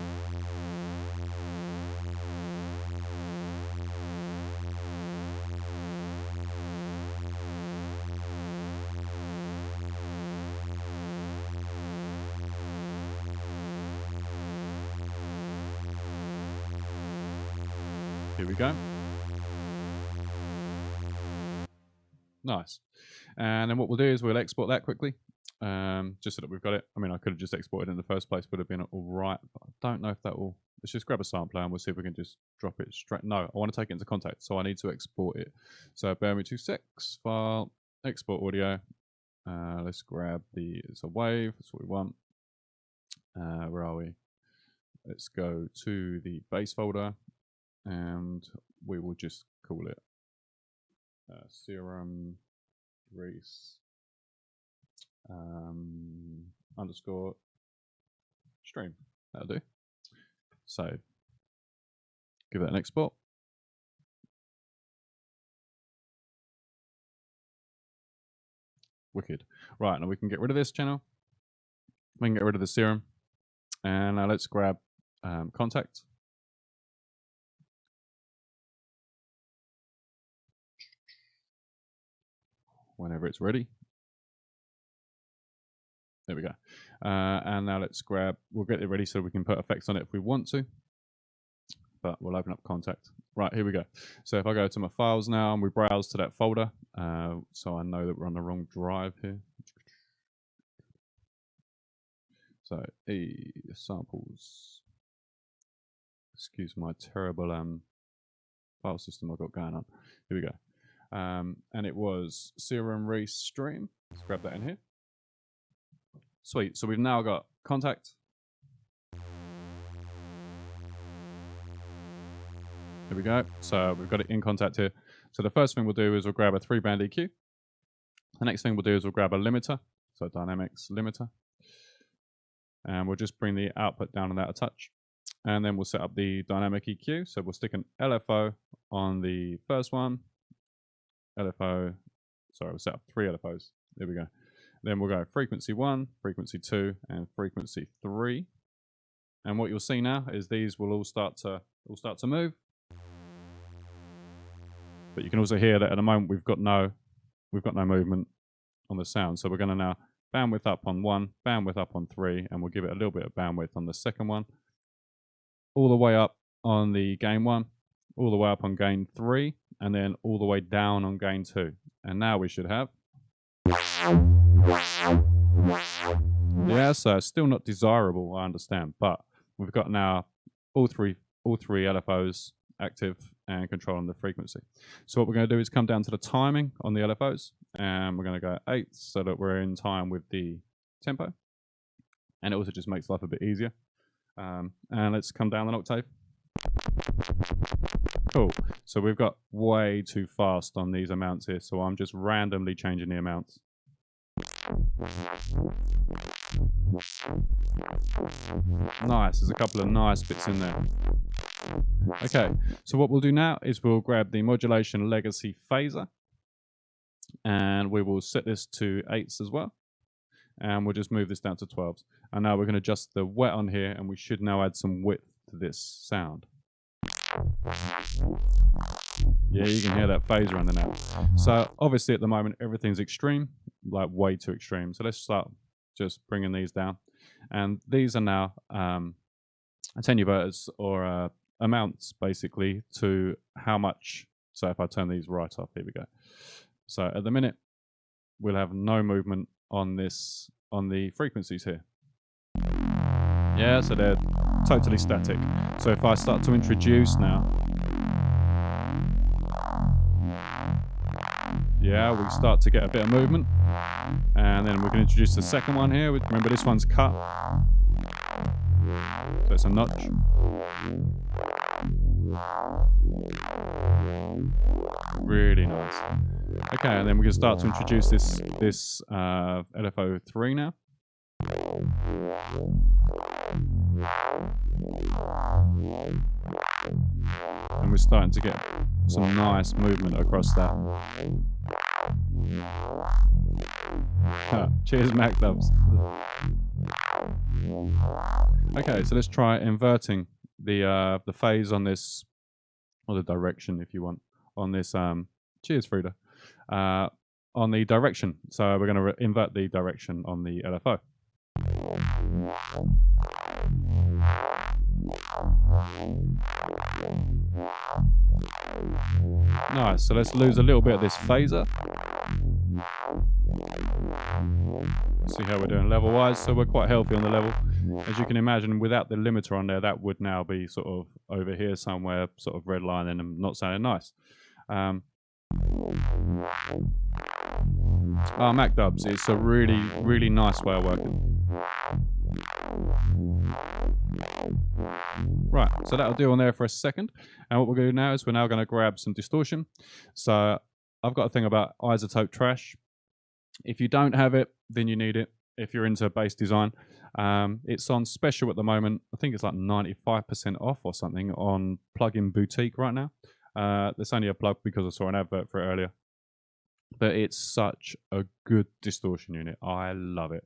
Here we go. Nice. And then what we'll do is we'll export that quickly, just so that we've got it. I mean, I could have just exported it in the first place, would have been all right. But I don't know if that will. Let's just grab a sampler and we'll see if we can just drop it straight. No, I want to take it into contact, so I need to export it. So bear with me 2 secs. File, export audio. Let's grab it's a wave. That's what we want. Where are we? Let's go to the base folder. And we will just call it serum Reese underscore stream. That'll do. So give it an export. Wicked. Right, now we can get rid of this channel. We can get rid of the serum. And now let's grab contact. Whenever it's ready. There we go. And now let's grab, we'll get it ready so we can put effects on it if we want to. But we'll open up Contact. Right, here we go. So if I go to my files now and we browse to that folder, so I know that we're on the wrong drive here. So samples. Excuse my terrible file system I've got going on. Here we go. And it was Serum Reese Stream. Let's grab that in here. Sweet. So we've now got Contact. Here we go. So we've got it in Contact here. So the first thing we'll do is we'll grab a 3-band EQ. The next thing we'll do is we'll grab a limiter. So Dynamics limiter. And we'll just bring the output down on that a touch. And then we'll set up the dynamic EQ. So we'll stick an LFO on the first one. LFO, sorry, we'll set up 3 LFOs. There we go. Then we'll go frequency 1, frequency 2, and frequency 3. And what you'll see now is these will all start to move. But you can also hear that at the moment we've got no movement on the sound. So we're going to now bandwidth up on 1, bandwidth up on 3, and we'll give it a little bit of bandwidth on the second one. All the way up on the gain 1, all the way up on gain 3, and then all the way down on gain 2. And now we should have. Yeah, so it's still not desirable, I understand, but we've got now all three LFOs active and controlling the frequency. So what we're going to do is come down to the timing on the LFOs, and we're going to go 8 so that we're in time with the tempo, and it also just makes life a bit easier. And let's come down an octave. Cool. So we've got way too fast on these amounts here, so I'm just randomly changing the amounts. Nice, there's a couple of nice bits in there. Okay, so what we'll do now is we'll grab the modulation legacy phaser, and we will set this to 8s as well, and we'll just move this down to 12s. And now we're going to adjust the wet on here, and we should now add some width to this sound. Yeah, you can hear that phaser on there now. So obviously at the moment everything's extreme, like way too extreme. So let's start just bringing these down, and these are now attenuators or amounts basically to how much. So if I turn these right off, here we go. So at the minute we'll have no movement on this, on the frequencies here. Yeah, so they're totally static. So if I start to introduce now, yeah, we start to get a bit of movement, and then we can introduce the second one here. Remember, this one's cut, so it's a notch. Really nice. Okay, and then we can start to introduce this LFO3 now. And we're starting to get some nice movement across that. Cheers, Mac Dubs. Okay, so let's try inverting the phase on this, or the direction if you want, on this. Cheers, Frida. On the direction. So we're going to invert the direction on the LFO. Nice, so let's lose a little bit of this phaser. See how we're doing level wise. So we're quite healthy on the level. As you can imagine, without the limiter on there, that would now be sort of over here somewhere, sort of redlining and not sounding nice. Mac Dubs, it's a really, really nice way of working. Right, so that'll do on there for a second. And what we're going to do now is we're now going to grab some distortion. So I've got a thing about isotope trash. If you don't have it, then you need it. If you're into bass design, it's on special at the moment. I think it's like 95% off or something on Plugin Boutique right now. There's only a plug because I saw an advert for it earlier. But it's such a good distortion unit. I love it.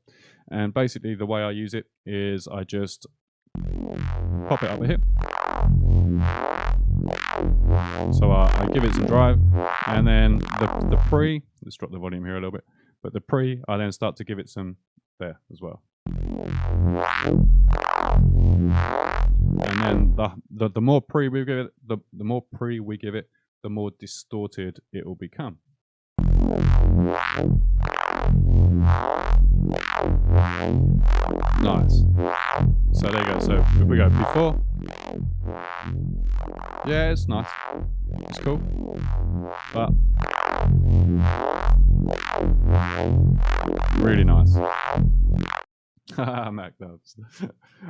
And basically the way I use it is I just pop it up here. So I give it some drive, and then the pre, let's drop the volume here a little bit, but the pre, I then start to give it some there as well. And then the more pre we give it, the more pre we give it, the more distorted it will become. Nice. So there you go. So if we go before, yeah, it's nice. It's cool. But really nice. Mac Dubs.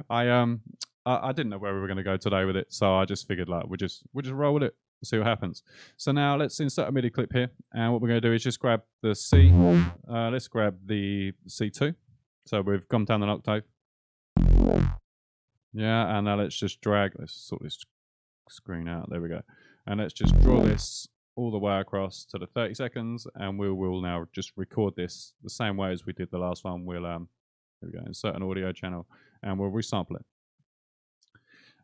I didn't know where we were going to go today with it, so I just figured like we'll just roll with it, see what happens. So now let's insert a MIDI clip here, and what we're going to do is just grab the C. Let's grab the C2. So we've gone down an octave. Yeah, and now let's just drag. Let's sort this screen out. There we go. And let's just draw this all the way across to the 30 seconds, and we will now just record this the same way as we did the last one. We'll there we go, insert an audio channel, and we'll resample it.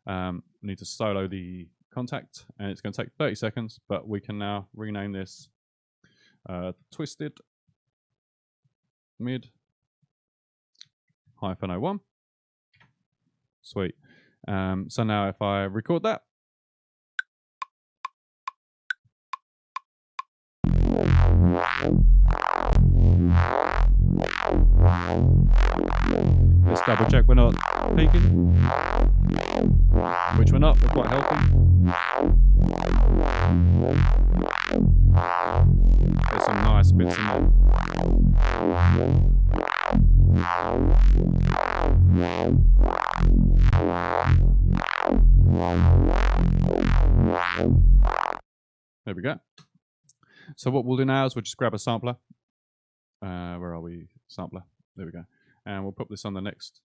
We need to solo the contact, and it's going to take 30 seconds, but we can now rename this Twisted Mid -01. Sweet. So now if I record that, let's double check we're not peaking, which we're not, we're quite healthy. There's some nice bits in there. There we go. So what we'll do now is we'll just grab a sampler. Where are we? Sampler. There we go. And we'll put this on the next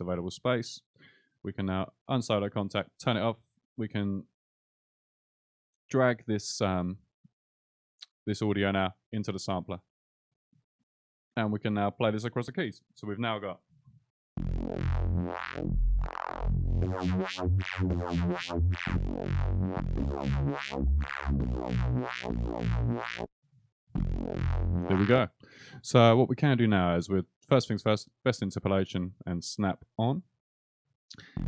available space. We can now unsolo contact, turn it off. We can drag this this audio now into the sampler, and we can now play this across the keys. So we've now got. There we go. So what we can do now is, with first things first, best interpolation and snap on.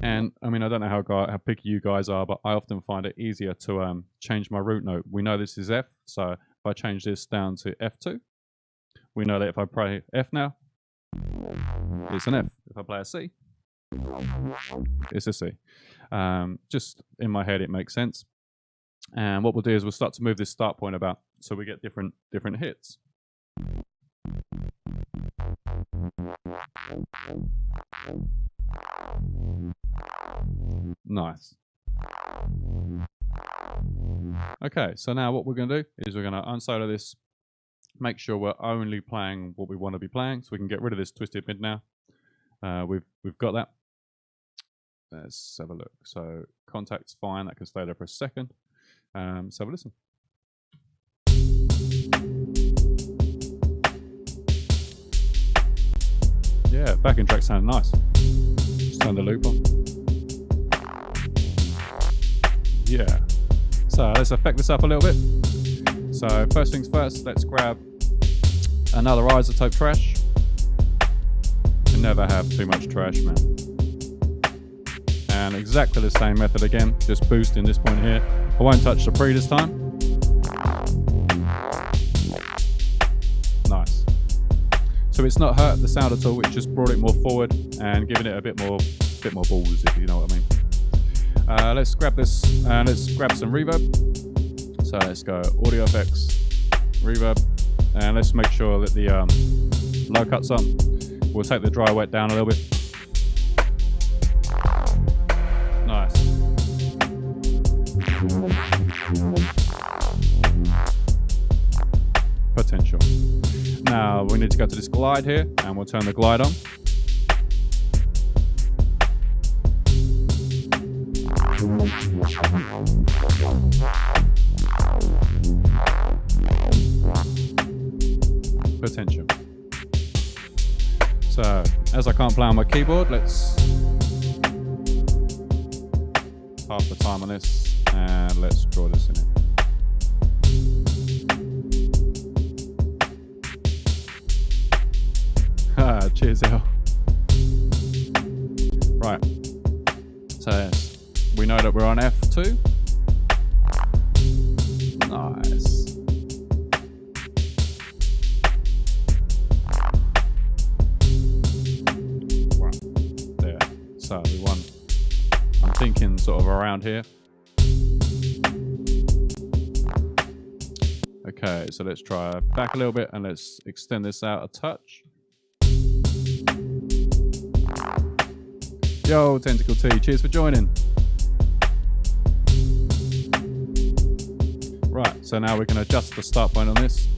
And I mean, I don't know how picky you guys are, but I often find it easier to change my root note. We know this is F, so if I change this down to F2, we know that if I play F now, it's an F. If I play a C, it's a C. Just in my head, it makes sense. And what we'll do is we'll start to move this start point about, so we get different hits. Nice. Okay, so now what we're going to do is we're going to unsolo this, make sure we're only playing what we want to be playing, so we can get rid of this twisted mid now. We've got that. Let's have a look. So contact's fine, that can stay there for a second. Let's have a listen. Yeah, backing track sounded nice. Just turn the loop on. Yeah. So let's affect this up a little bit. So first things first, let's grab another isotope trash. You can never have too much trash, man. And exactly the same method again, just boosting this point here. I won't touch the pre this time. Nice. So it's not hurt the sound at all, it's just brought it more forward and giving it a bit more balls, if you know what I mean. Let's grab this and let's grab some reverb. So let's go audio effects, reverb, and let's make sure that the low cut's on. We'll take the dry wet down a little bit. Nice. Potential. Now we need to go to this glide here, and we'll turn the glide on. Potential. So, as I can't play on my keyboard, let's half the time on this, and let's draw this in it. Cheers, L. Right. So yes, we know that we're on F2. Nice. Right. There. So we won. I'm thinking sort of around here. Okay, so let's try back a little bit and let's extend this out a touch. Yo, Tentacle T, cheers for joining. Right, so now we can adjust the start point on this.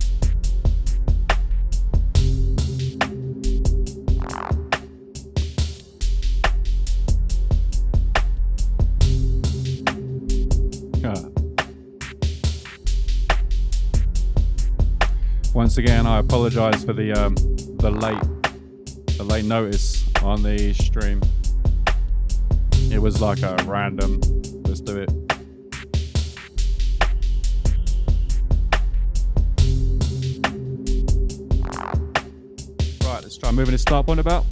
Once again, I apologise for the late notice on the stream. It was like a random, let's do it. Right, let's try moving the start point about.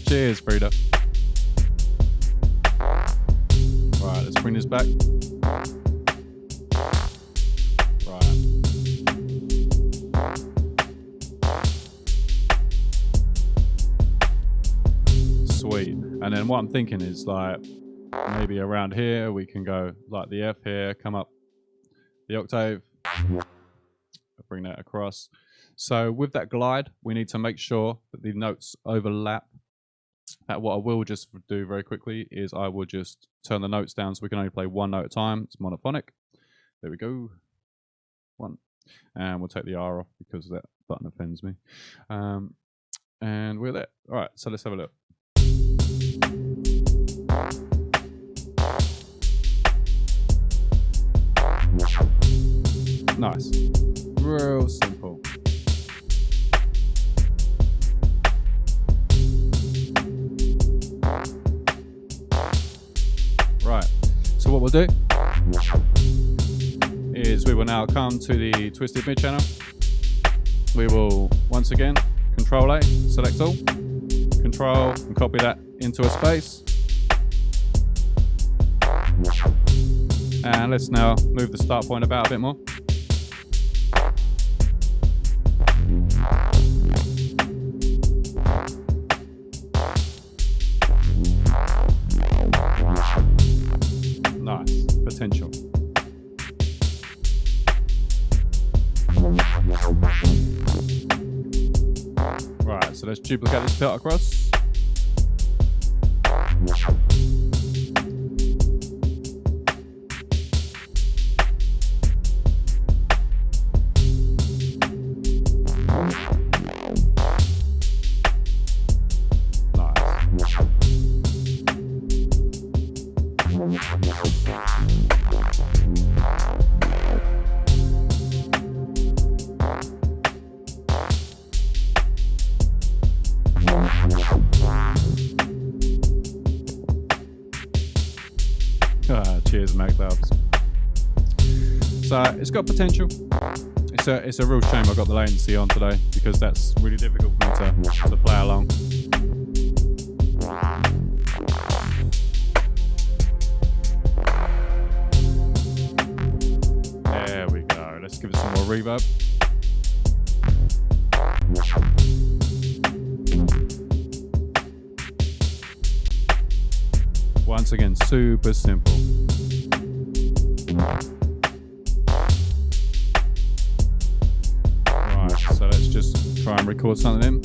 Cheers, Frida. Right, let's bring this back. Right. Sweet. And then what I'm thinking is like maybe around here we can go like the F here, come up the octave, bring that across. So with that glide, we need to make sure that the notes overlap. What I will just do very quickly is I will just turn the notes down so we can only play one note at a time. It's monophonic. There we go. One. And we'll take the R off because that button offends me. And we're there. All right, so let's have a look. Nice. Real simple. Right, so what we'll do is we will now come to the twisted mid channel. We will once again Control A, select all, Control and copy that into a space. And let's now move the start point about a bit more. Nice potential. Right, so let's duplicate this belt across. Cheers, Mac Labs. So it's got potential. It's a real shame I got the latency on today because that's really difficult for me to play along. There we go. Let's give it some more reverb. Once again, super simple. Right, so let's just try and record something in.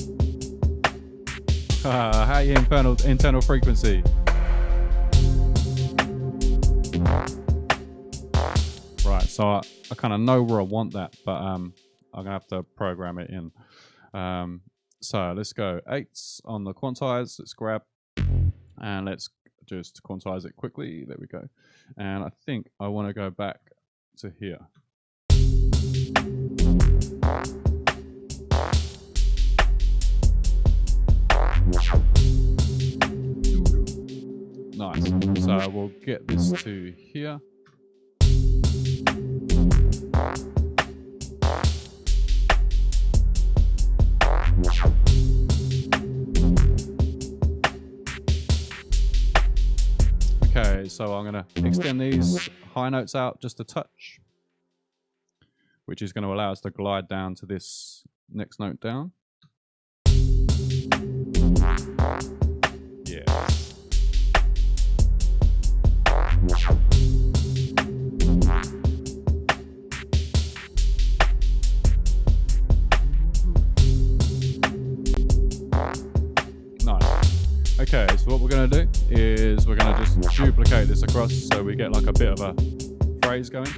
How you internal frequency? Right, so I kind of know where I want that, but I'm gonna have to program it in. So let's go 8s on the quantize. Let's grab and let's just quantize it quickly. There we go. And I think I want to go back to here. will get this to here. Okay, so I'm going to extend these high notes out just a touch, which is going to allow us to glide down to this next note down. Yes. Nice. Okay, so what we're going to do is we're going to just duplicate this across so we get like a bit of a phrase going.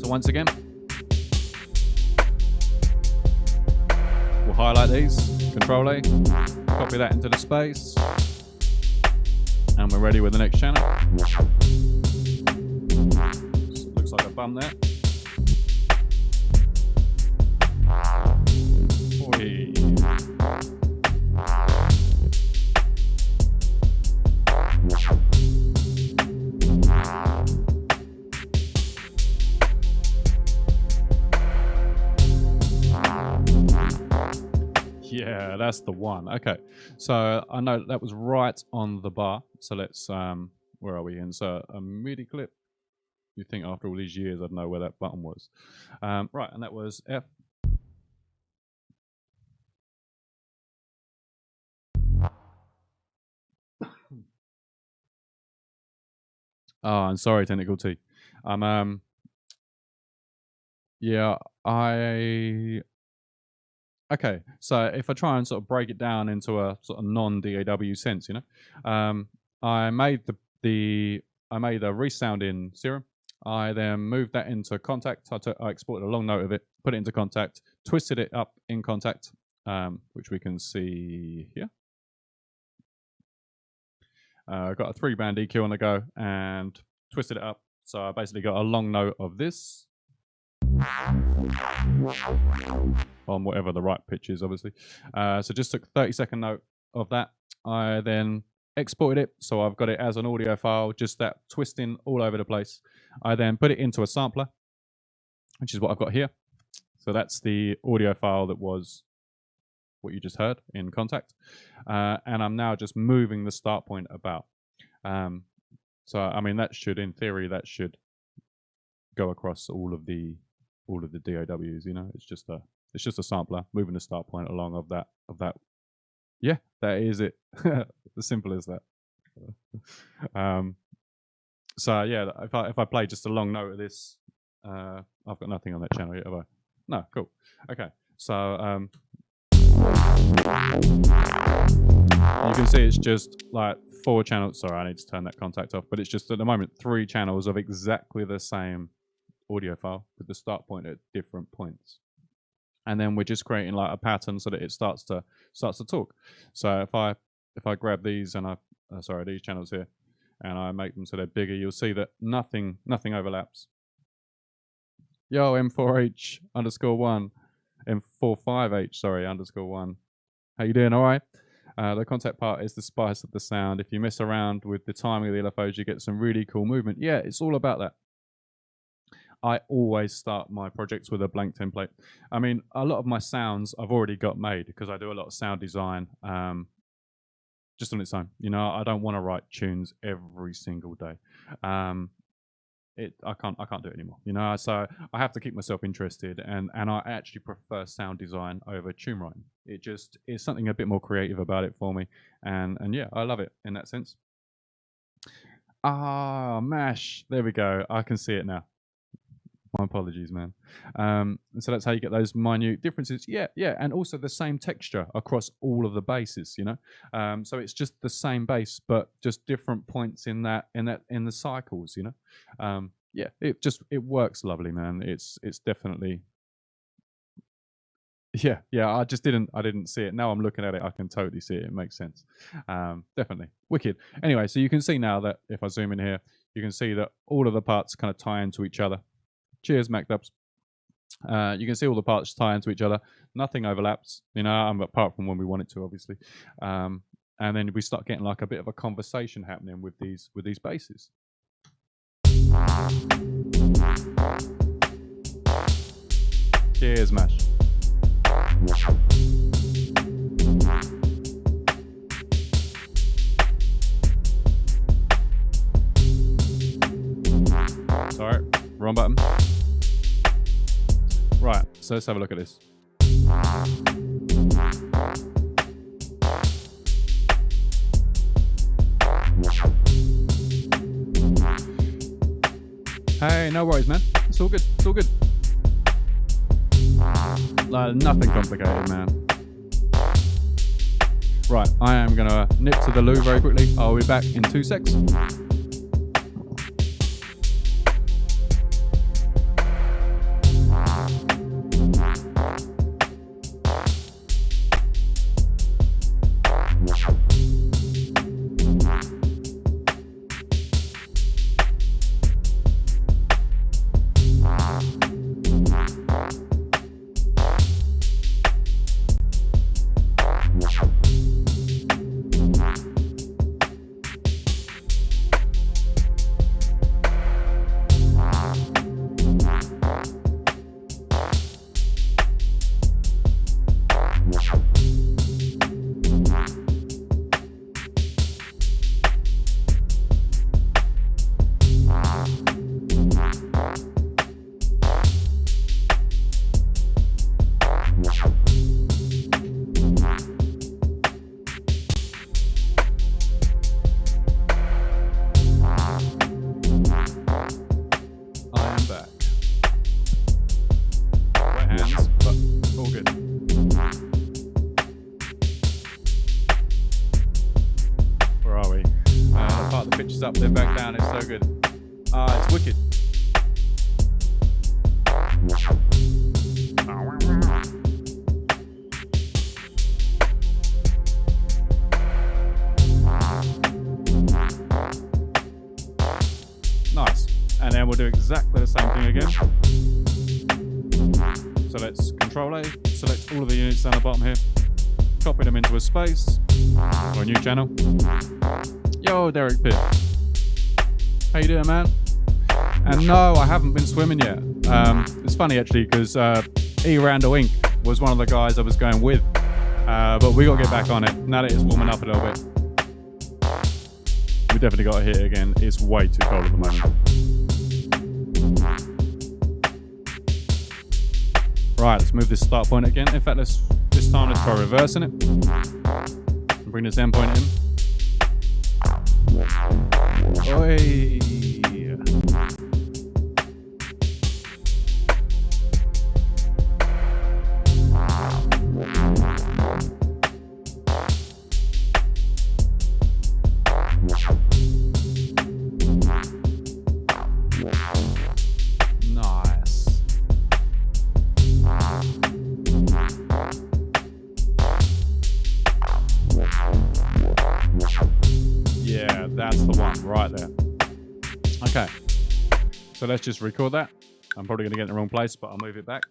Once again, we'll highlight these, Control A, copy that into the space, and we're ready with the next channel. Looks like a bum there. Oi. Yeah, that's the one. Okay, so I know that was right on the bar. So let's, where are we? Insert a MIDI clip. You think after all these years I'd know where that button was. Right, and that was F. Oh, I'm sorry, Technical T. Yeah, okay, so if I try and sort of break it down into a sort of non-DAW sense, you know, I made a Reese sound in Serum. I then moved that into Contact. I exported a long note of it, put it into Contact, twisted it up in Contact, which we can see here. Got a 3-band EQ on the go and twisted it up. So I basically got a long note of this on whatever the right pitch is, obviously. So just took a 30-second note of that. I then exported it, so I've got it as an audio file, just that twisting all over the place. I then put it into a sampler, which is what I've got here. So that's the audio file that was what you just heard in Contact. And I'm now just moving the start point about. So I mean, that should, in theory, that should go across all of the DAWs. You know, it's just a sampler moving the start point along of that. Yeah, that is it. As simple as that. So yeah, if I play just a long note of this, I've got nothing on that channel yet, have I? No, cool. Okay, so you can see it's just like 4 channels. Sorry, I need to turn that Contact off, but it's just at the moment 3 channels of exactly the same audio file with the start point at different points. And then we're just creating like a pattern so that it starts to talk. So if I grab these and these channels here, and I make them so they're bigger, you'll see that nothing overlaps. Yo, M4H _1, M45H, sorry, _1. How you doing? All right. The Contact part is the spice of the sound. If you mess around with the timing of the LFOs, you get some really cool movement. Yeah, it's all about that. I always start my projects with a blank template. I mean, a lot of my sounds I've already got made because I do a lot of sound design just on its own. You know, I don't want to write tunes every single day. I can't do it anymore. You know, so I have to keep myself interested, and I actually prefer sound design over tune writing. It just is something a bit more creative about it for me, and yeah, I love it in that sense. Ah, mash. There we go. I can see it now. My apologies, man. So that's how you get those minute differences. Yeah, and also the same texture across all of the basses. You know, so it's just the same bass, but just different points in the cycles. You know, yeah, it works lovely, man. It's definitely. Yeah, I didn't see it. Now I'm looking at it, I can totally see it. It makes sense. Definitely. Wicked. Anyway, so you can see now that if I zoom in here, you can see that all of the parts kind of tie into each other. Cheers, MacDubs. You can see all the parts tie into each other. Nothing overlaps, apart from when we want it to, obviously. And then we start getting like a bit of a conversation happening with these basses. Cheers, Mash. Sorry, wrong button. Right, so let's have a look at this. Hey, no worries, man. It's all good. It's all good. Like, nothing complicated, man. Right, I am going to nip to the loo very quickly. I'll be back in 2 secs. Up then back down. It's so good. It's wicked. Nice. And then we'll do exactly the same thing again. So let's Control A, select all of the units down the bottom here, copy them into a space or a new channel. Yo, Derek Pitt. How you doing, man? And no, I haven't been swimming yet. It's funny actually because Randall Inc. was one of the guys I was going with, but we got to get back on it now that it's warming up a little bit. We definitely got to hit it again. It's way too cold at the moment. Right, let's move this start point again. In fact, this time let's try reversing it. And bring this end point in. Oi. Nice. Yeah, that's the one right there. Okay, so let's just record that. I'm probably going to get in the wrong place, but I'll move it back.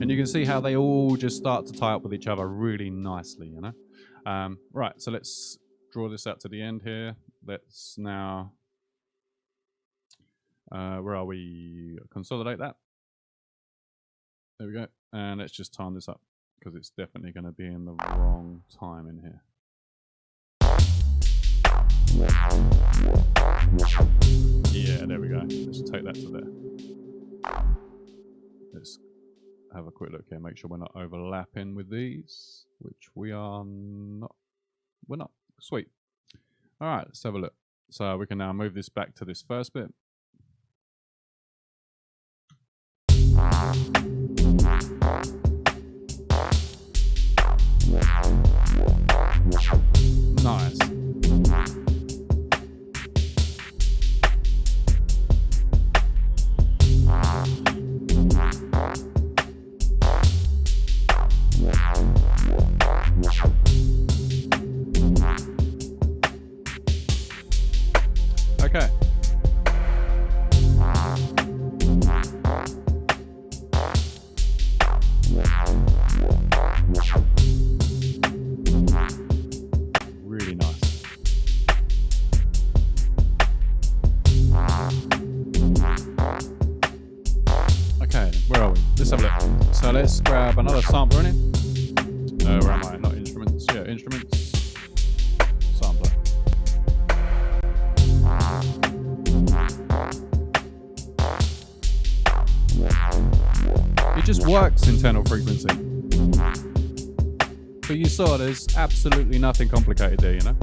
And you can see how they all just start to tie up with each other really nicely, you know? Right, so let's draw this out to the end here. Let's now, where are we? Consolidate that. There we go. And let's just time this up because it's definitely going to be in the wrong time in here. Yeah, there we go. Let's take that to there. Let's have a quick look here. Make sure we're not overlapping with these, which we are not. We're not. Sweet. All right, let's have a look. So we can now move this back to this first bit. Nice. Okay. Really nice. Okay, where are we? Let's have a look. So let's grab another sampler in it. Where am I? Not instruments. Yeah, instruments. Sampler. It just works internal frequency. But you saw there's absolutely nothing complicated there, you know?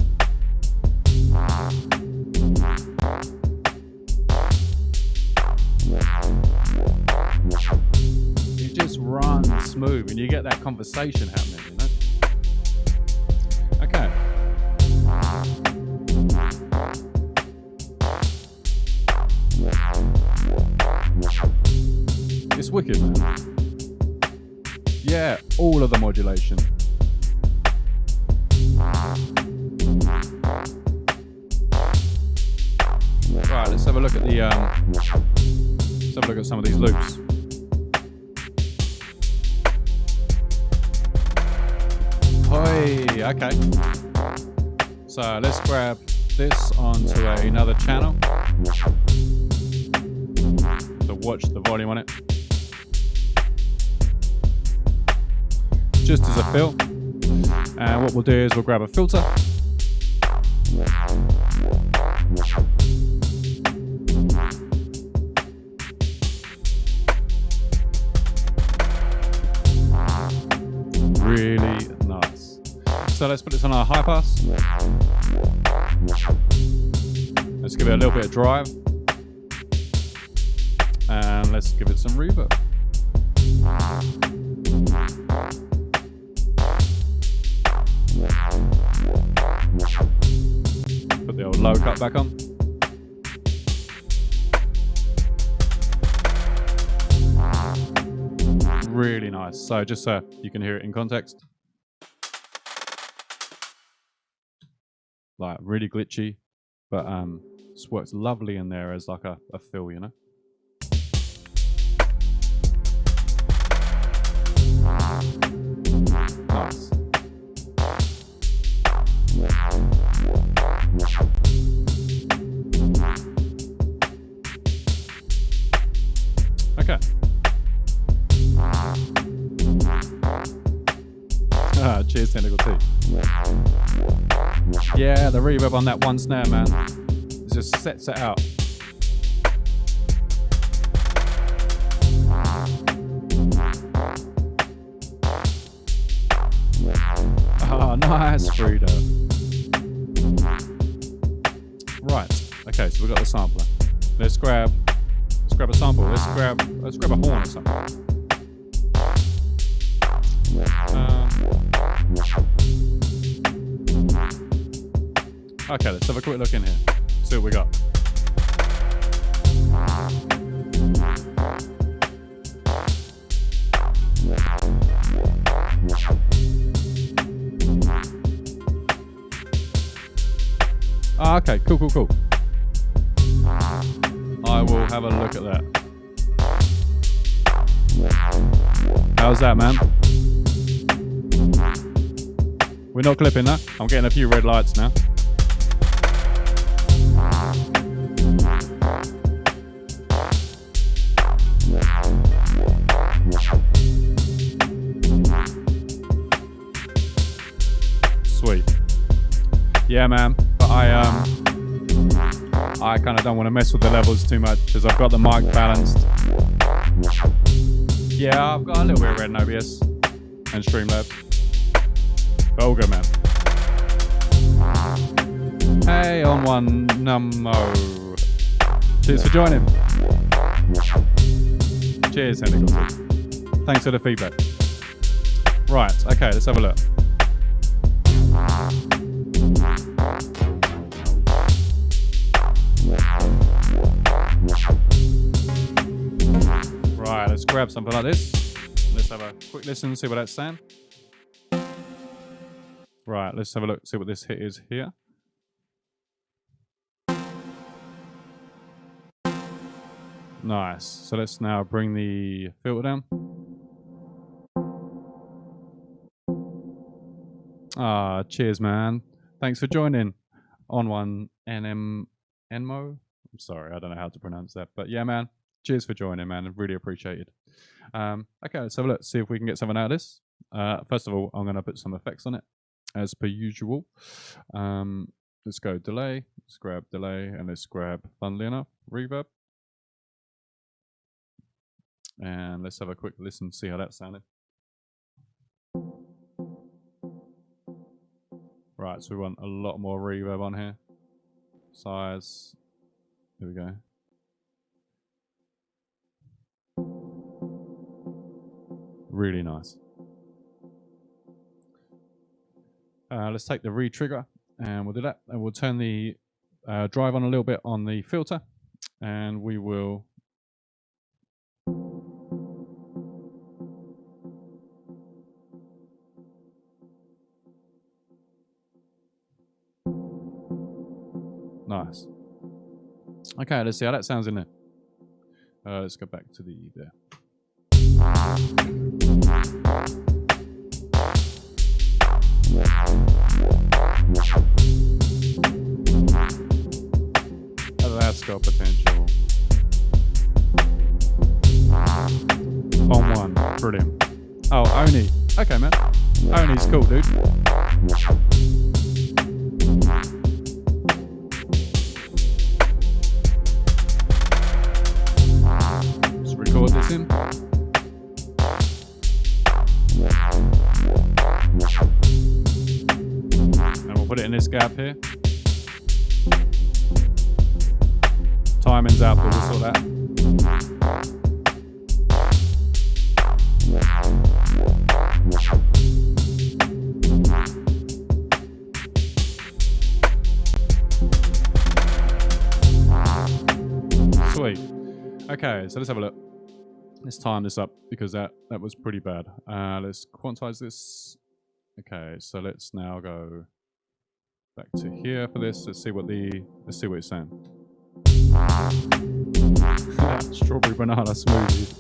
You just run smooth and you get that conversation happening, you know? Okay. It's wicked, man. Yeah, all of the modulation. Right, let's have a look at the let's have a look at some of these loops. Hoi, okay. So let's grab this onto another channel. So watch the volume on it. Just as a fill. And what we'll do is we'll grab a filter. Really nice. So let's put this on our high pass. Let's give it a little bit of drive. And let's give it some reverb. Put the old low cut back on. Really nice. So just so you can hear it in context. Like really glitchy, but this works lovely in there as like a fill, you know. Nice. Okay. Cheers, Tentacle T. Yeah, the reverb on that one snare, man. It just sets it out. Oh, nice, Frida. Right. Okay, so we've got the sampler. Let's grab a sample. Let's grab a horn or something. Okay, let's have a quick look in here. See what we got. Ah, okay, cool. I will have a look at that. How's that, man? We're not clipping that. I'm getting a few red lights now. Sweet. Yeah, man. But I kind of don't want to mess with the levels too much as I've got the mic balanced. Yeah, I've got a little bit of red in OBS and Streamlabs. But all good, man. Hey, on one Nummo. Cheers for joining. Cheers, Henry. Thanks for the feedback. Right, okay, let's have a look. let's grab something like this. Let's have a quick listen, see what that's saying. Right, let's have a look, see what this hit is here. Nice. So let's now bring the filter down. Ah, cheers, man. Thanks for joining. On one Enmo. I'm sorry, I don't know how to pronounce that, but yeah, man. Cheers for joining, man. I really appreciate it. Okay, let's have a look, see if we can get something out of this. First of all, I'm going to put some effects on it, as per usual. Let's go delay. Let's grab delay, and let's grab, funnily enough, reverb. And let's have a quick listen, see how that sounded. Right, so we want a lot more reverb on here. Size. Here we go. Really nice. Let's take the re-trigger, and we'll do that. And we'll turn the drive on a little bit on the filter, and we will nice. Okay, let's see how that sounds in there. Let's go back to the there. Oh, that's got potential. On one, brilliant. Oh, Oni. Okay, man. Oni's cool, dude. Record this in. And we'll put it in this gap here. Timing's out, but we'll sort that. Sweet. Okay, so let's have a look. Let's time this up because that was pretty bad. Let's quantize this. Okay, so let's now go back to here for this. Let's see what it's saying. Strawberry banana smoothie.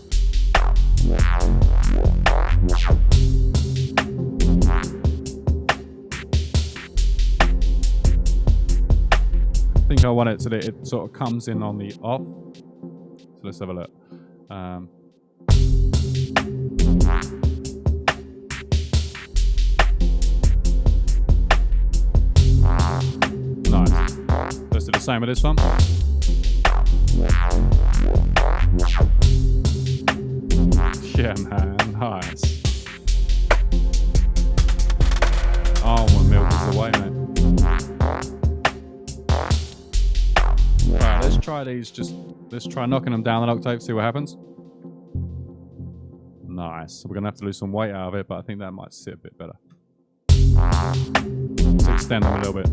I think I want it so that it sort of comes in on the off. So let's have a look. Nice. Let's do the same with this one. Yeah, man, nice. Almond milk is the way, mate. Right, let's try these. Let's try knocking them down an octave, see what happens. Nice. We're gonna have to lose some weight out of it, but I think that might sit a bit better. Let's extend them a little bit.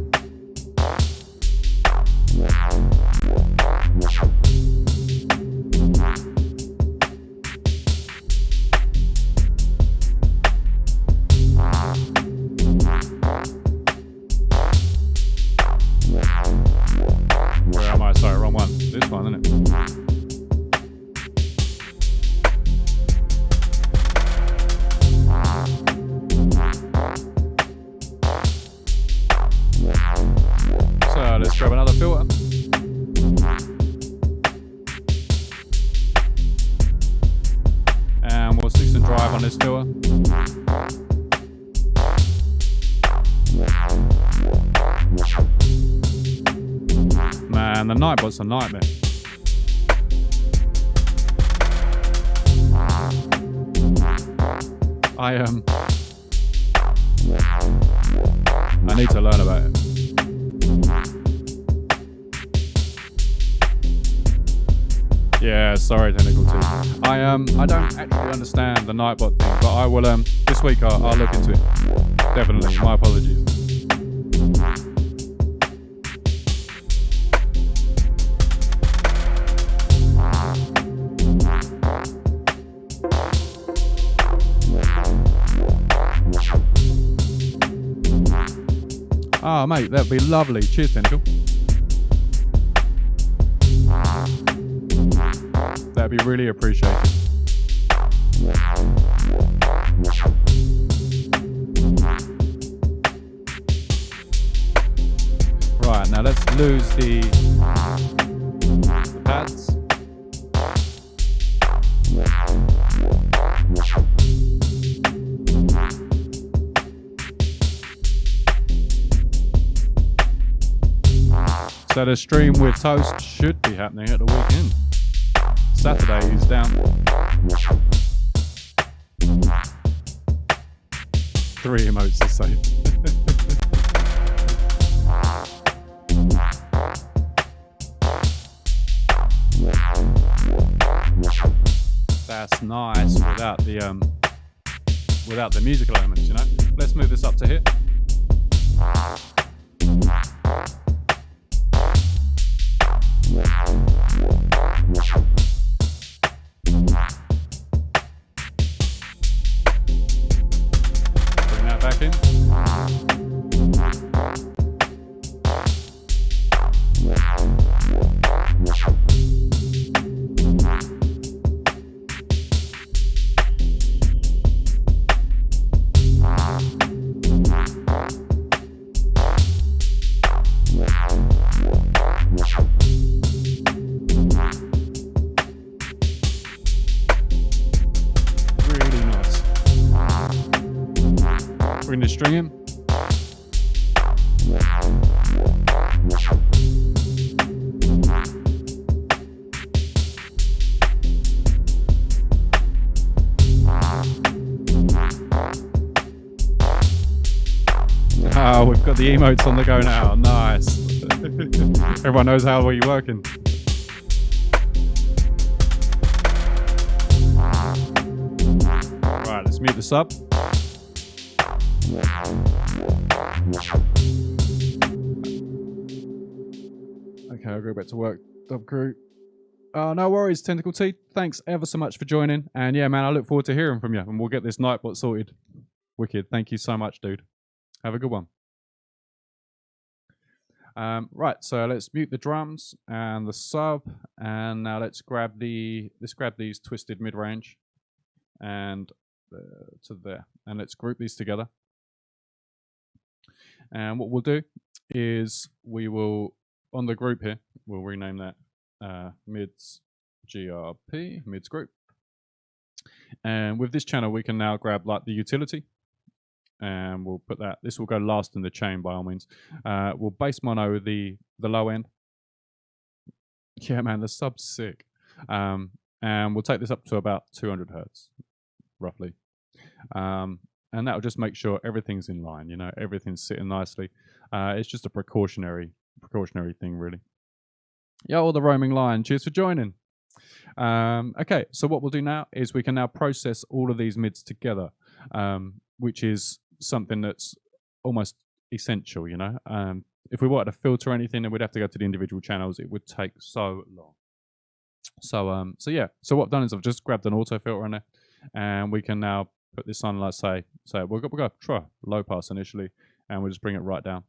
Where am I? Sorry, wrong one. This one, isn't it? So let's grab another filter. And we'll stick some drive on this filter. Man, the Nightbot's a nightmare. I need to learn about it. Yeah, sorry, technical team. I don't actually understand the Nightbot thing, but I will this week I'll look into it. Definitely. My apologies. Oh, mate, that'd be lovely. Cheers, Tentacle. That'd be really appreciated. Right, now let's lose the pads. So the stream with Toast should be happening at the weekend. Saturday he's down. 3 emotes to save. That's nice without the musical elements, you know. Let's move this up to here. Bring that back in. Bring the string in. Oh, we've got the emotes on the go now. Nice. Everyone knows how well you're working. Right, let's mute this up. Okay, I'll go back to work. Dub crew. No worries, Tentacle T. Thanks ever so much for joining. And yeah, man, I look forward to hearing from you. And we'll get this Nightbot sorted. Wicked. Thank you so much, dude. Have a good one. Right, so let's mute the drums and the sub. And now let's grab these twisted mid-range and to there. And let's group these together. And what we'll do is we will, on the group here, we'll rename that mids GRP, mids group. And with this channel, we can now grab like the utility. And we'll put that, this will go last in the chain by all means. We'll bass mono the low end. Yeah, man, the sub's sick. And we'll take this up to about 200 hertz, roughly. And that'll just make sure everything's in line, you know, everything's sitting nicely. It's just a precautionary thing, really. Yeah, all the roaming line. Cheers for joining. Okay, so what we'll do now is we can now process all of these mids together, which is something that's almost essential, you know. If we wanted to filter anything, then we'd have to go to the individual channels. It would take so long. So yeah. So what I've done is I've just grabbed an auto filter on there, and we can now put this on, let's say we'll go try low pass initially, and we'll just bring it right down.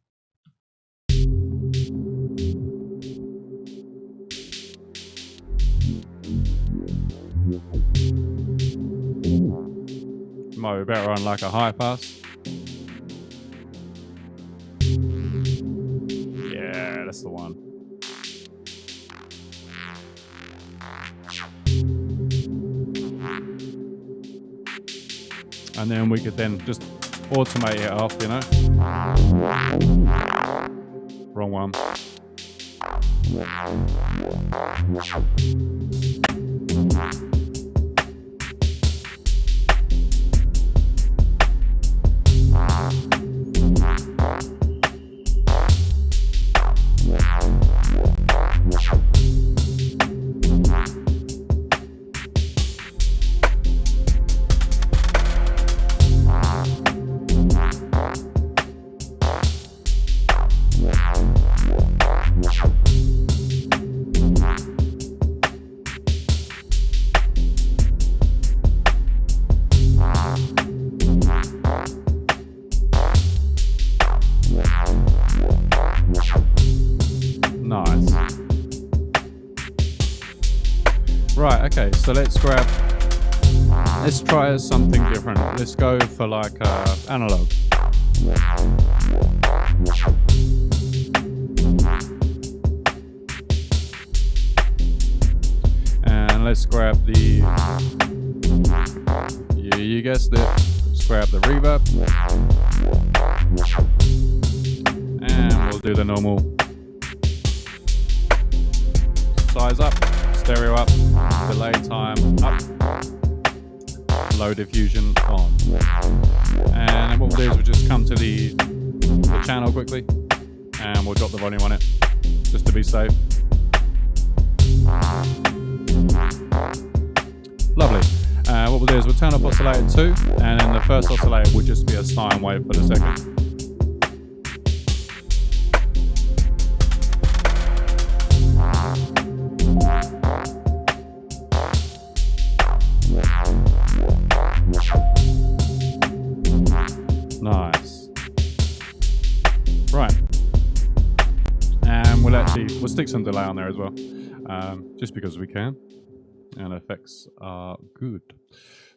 Might be better on like a high pass. Yeah, that's the one. And then we could then just automate it off, you know. Wrong one. So let's try something different. Let's go for like analog. And let's grab the, you guessed it, let's grab the reverb. And we'll do the normal size up, stereo up, delay time up, low diffusion on. And then what we'll do is we'll just come to the channel quickly and we'll drop the volume on it just to be safe. Lovely. What we'll do is we'll turn up oscillator 2 and then the first oscillator will just be a sine wave for the second. Nice. Right. And we'll stick some delay on there as well, just because we can, and effects are good.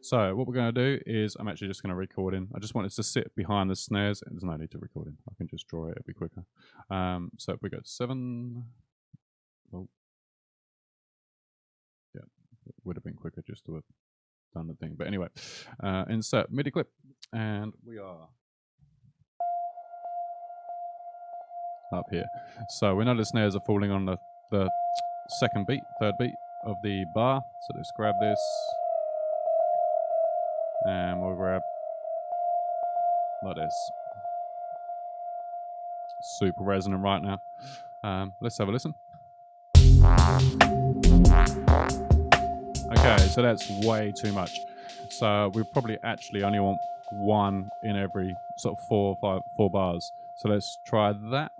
So what we're going to do is I'm actually just going to record in. I just want it to sit behind the snares. There's no need to record in. I can just draw it. It'll be quicker. So if we go to 7, oh, yeah, it would have been quicker just to have done the thing. But anyway, insert MIDI clip, and we are up here. So we know the snares are falling on the third beat of the bar. So let's grab this, and we'll grab like this. Super resonant right now. Let's have a listen. Okay, so that's way too much. So we probably actually only want one in every sort of 4 bars. So let's try that.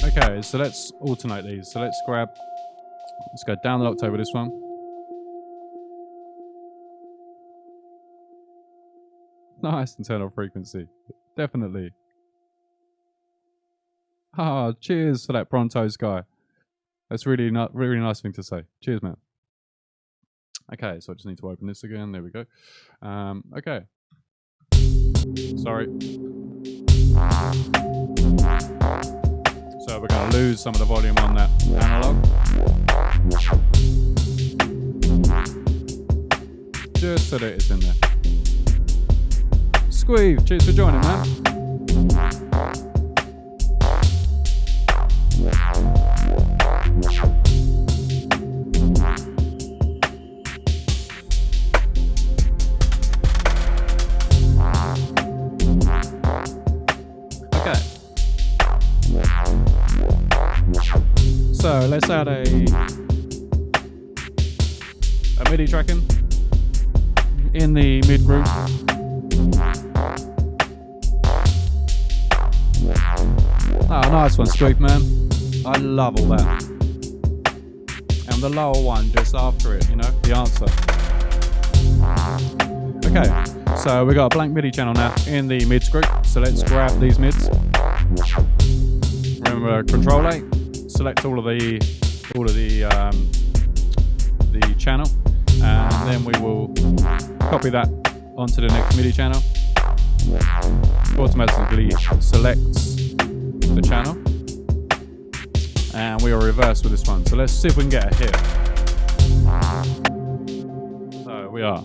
Okay, so let's alternate these. So let's go down the octave with this one. Nice, and turn off frequency. Definitely. Ah, cheers for that Pronto Sky. That's really nice thing to say. Cheers, man. Okay, so I just need to open this again. There we go. Okay. Sorry. So we're going to lose some of the volume on that analog. Just so that it's in there. Squeeth, cheers for joining, man. So let's add a MIDI tracking in the mid group. Oh, nice one, Squeeth, man. I love all that. And the lower one just after it, you know, the answer. Okay, so we got a blank MIDI channel now in the mids group. So let's grab these mids. Remember, Control A. Select all of the channel, and then we will copy that onto the next MIDI channel. Automatically selects the channel, and we are reverse with this one. So let's see if we can get a hit. So we are.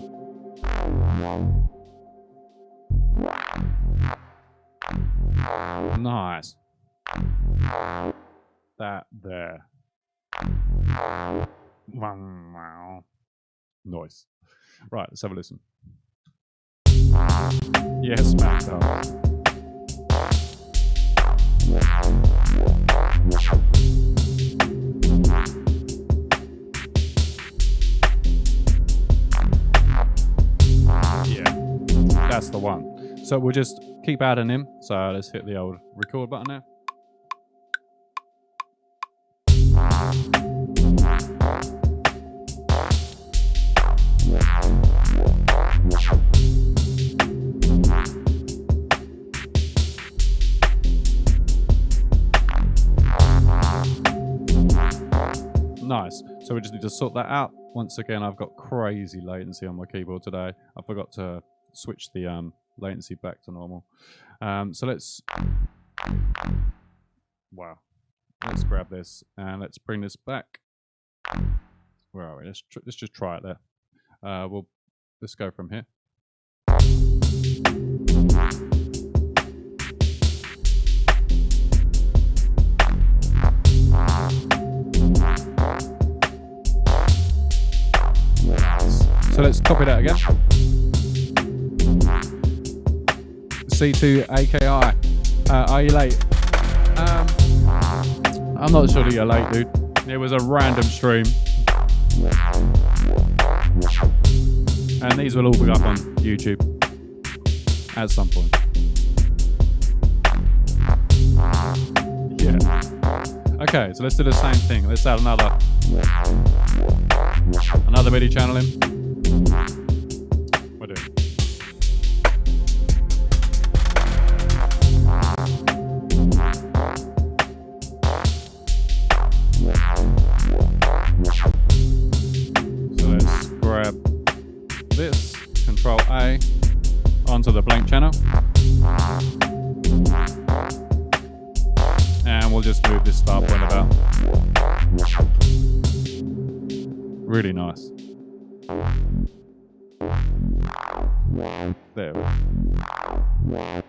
Nice. That there. Nice. Right, let's have a listen. Yes, Matt. Yeah, that's the one. So we'll just keep adding him. So let's hit the old record button now. Nice. So we just need to sort that out. Once again, I've got crazy latency on my keyboard today. I forgot to switch the latency back to normal. So let's... Wow. Let's grab this and let's bring this back. Where are we? Let's just try it there. Let's go from here. So let's copy that again. C2 AKI. Are you late? I'm not sure that you're late, dude. It was a random stream. And these will all be up on YouTube at some point. Yeah. Okay, so let's do the same thing. Let's add another MIDI channel in. We're doing. So let's grab this, Control A, onto the blank channel. And we'll just move this start point about. Really nice. There we go.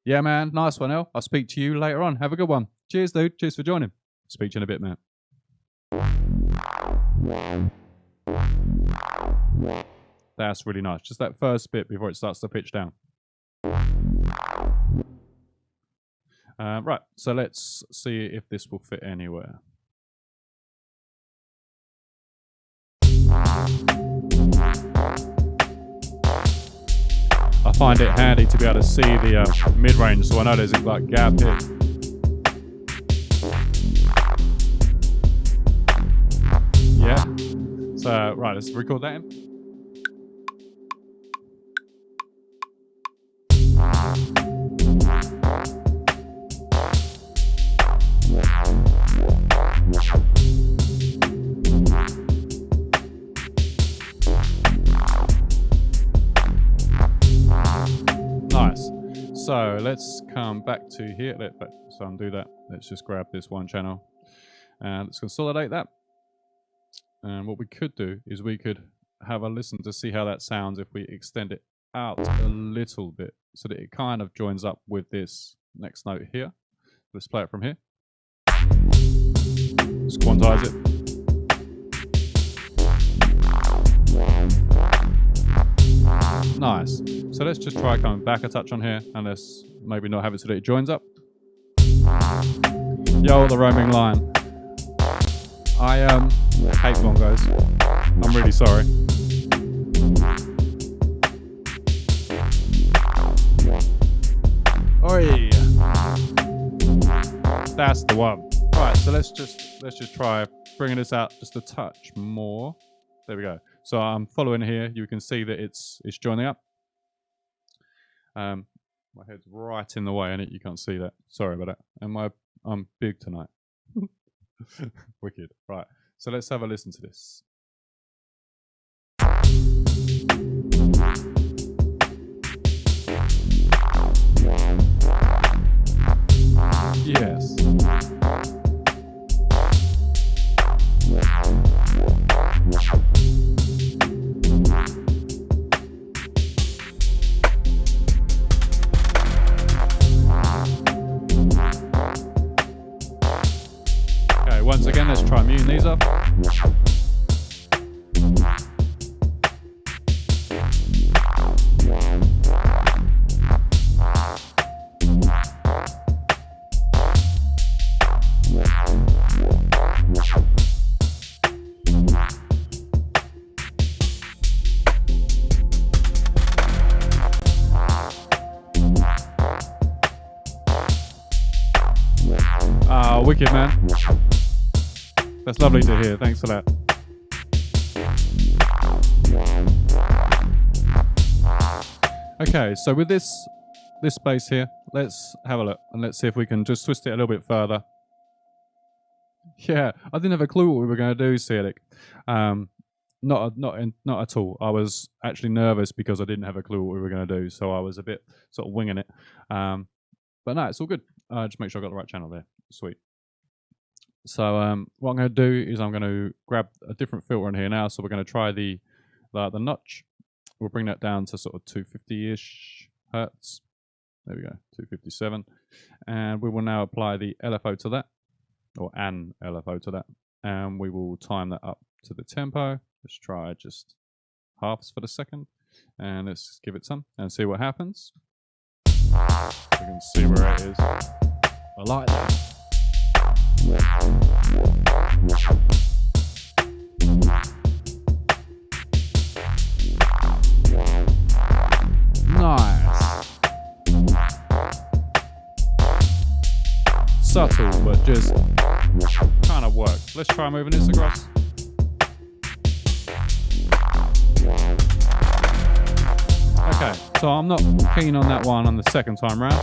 Yeah, man. Nice one, El. I'll speak to you later on. Have a good one. Cheers, dude. Cheers for joining. Speak to you in a bit, man. That's really nice. Just that first bit before it starts to pitch down. Right. So let's see if this will fit anywhere. I find it handy to be able to see the mid-range, so I know there's a like gap here. Yeah. So right, let's record that in. Nice. So let's come back to here. So undo that. Let's just grab this one channel and let's consolidate that. And what we could do is we could have a listen to see how that sounds if we extend it out a little bit so that it kind of joins up with this next note here. Let's play it from here. Let's quantize it. Nice. So let's just try coming back a touch on here and let's maybe not have it so that it joins up. Yo, the roaming line. I hate bongos. I'm really sorry. Oi! That's the one. Right, so let's just try bringing this out just a touch more. There we go. So I'm following here. You can see that it's joining up. My head's right in the way, and you can't see that. Sorry about that. And I'm big tonight. Wicked. Right. So let's have a listen to this. Yes. Okay, once again, let's Wicked, man. That's lovely to hear. Thanks for that. Okay, so with this bass here, let's have a look and let's see if we can just twist it a little bit further. Yeah, I didn't have a clue what we were going to do, Celic. Not at all. I was actually nervous because I didn't have a clue what we were going to do, so I was a bit sort of winging it. But no, it's all good. Just make sure I got the right channel there. Sweet. So what I'm going to do is I'm going to grab a different filter in here now. So we're going to try the notch. We'll bring that down to sort of 250-ish hertz. There we go, 257. And we will now apply the LFO to that, or an LFO to that. And we will time that up to the tempo. Let's try just halves for the second. And let's give it some and see what happens. You can see where it is. I like that. Nice. Subtle, but just kind of works. Let's try moving this across. Okay, so I'm not keen on that one on the second time round.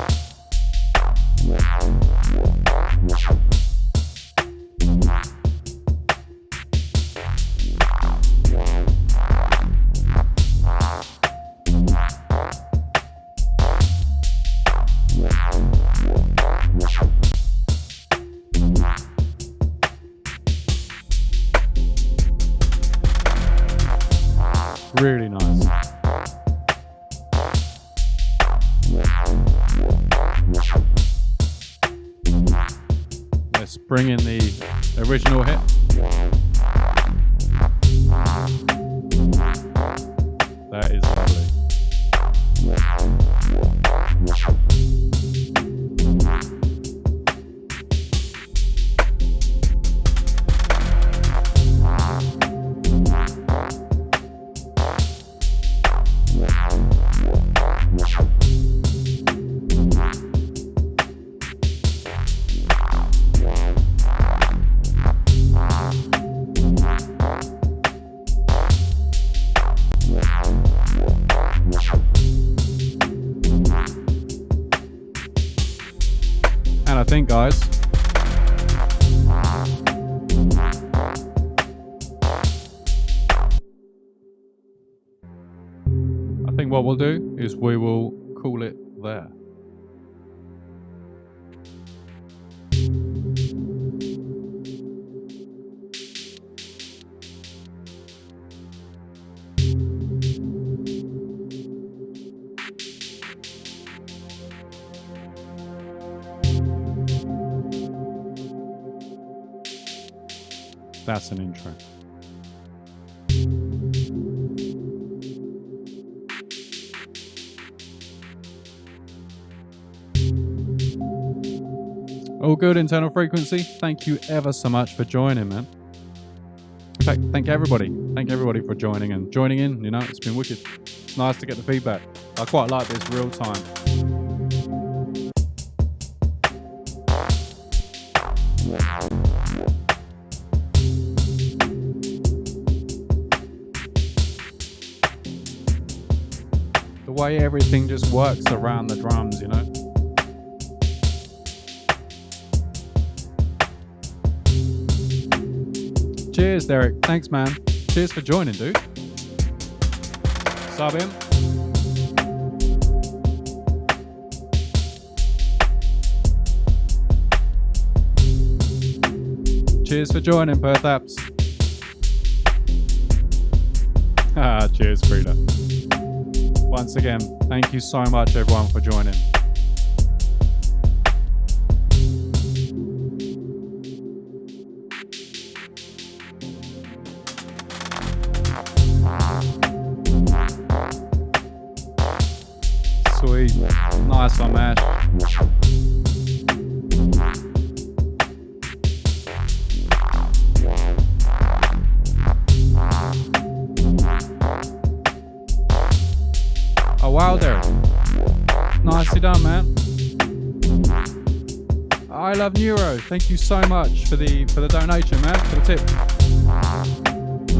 Really nice. Let's bring in the original hit. That is lovely. And I think, guys, what we'll do is we will call it there. That's an intro. All good, internal frequency. Thank you ever so much for joining, man. In fact, thank everybody. Thank everybody for joining and joining in. You know, it's been wicked. It's nice to get the feedback. I quite like this real time. The way everything just works around the drums, you know. Cheers, Derek. Thanks, man. Cheers for joining, dude. Sub him. Cheers for joining, Perth Apps. Cheers, Frida. Once again, thank you so much, everyone, for joining. Nice one, Mash. Oh wow, Derek. Nicely done, man. I love Neuro. Thank you so much for the donation, man, for the tip.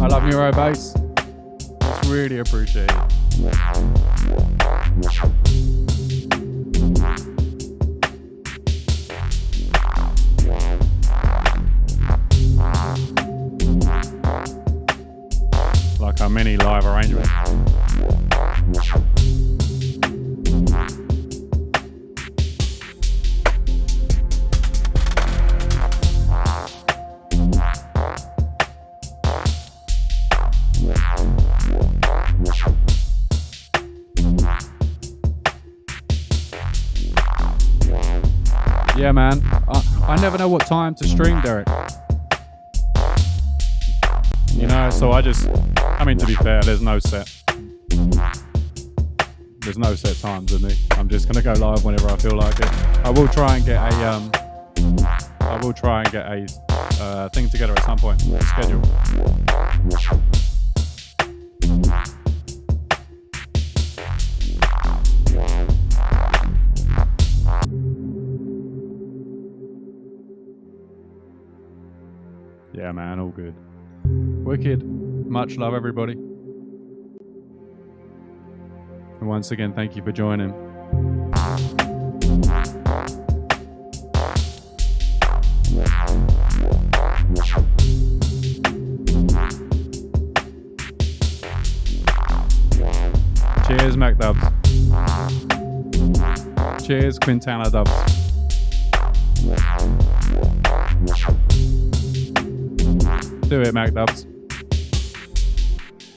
iLuvNeuroBas. It's really appreciated. Like our mini live arrangement. Yeah, man. I never know what time to stream, Derek. You know, so I mean, to be fair, there's no set times with me. I'm just gonna go live whenever I feel like it. I will try and get a thing together at some point. Schedule. Yeah, man, all good. Wicked. Much love, everybody. And once again, thank you for joining. Cheers, Mac Dubs. Cheers, Quintana Dubs. Do it, Mac Dubs.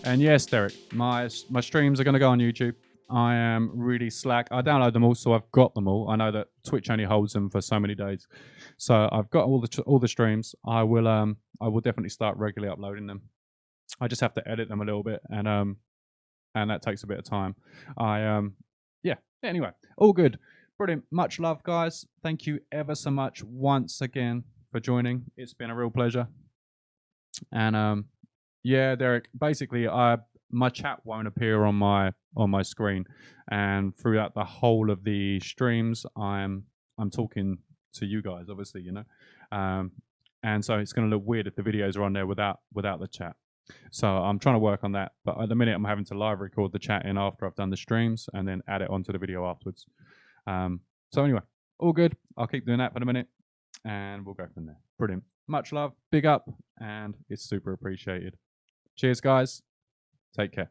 And yes, Derek, my streams are going to go on YouTube. I am really slack. I download them all, so I've got them all. I know that Twitch only holds them for so many days, so I've got all the streams. I will definitely start regularly uploading them. I just have to edit them a little bit, and that takes a bit of time. Yeah. Anyway, all good, brilliant. Much love, guys. Thank you ever so much once again for joining. It's been a real pleasure. And yeah, Derek, basically my chat won't appear on my screen, and throughout the whole of the streams I'm talking to you guys, obviously, you know, and so it's going to look weird if the videos are on there without the chat. So I'm trying to work on that, but at the minute I'm having to live record the chat in after I've done the streams and then add it onto the video afterwards. So anyway, all good. I'll keep doing that for the minute and we'll go from there. Brilliant. Much love, big up, and it's super appreciated. Cheers, guys. Take care.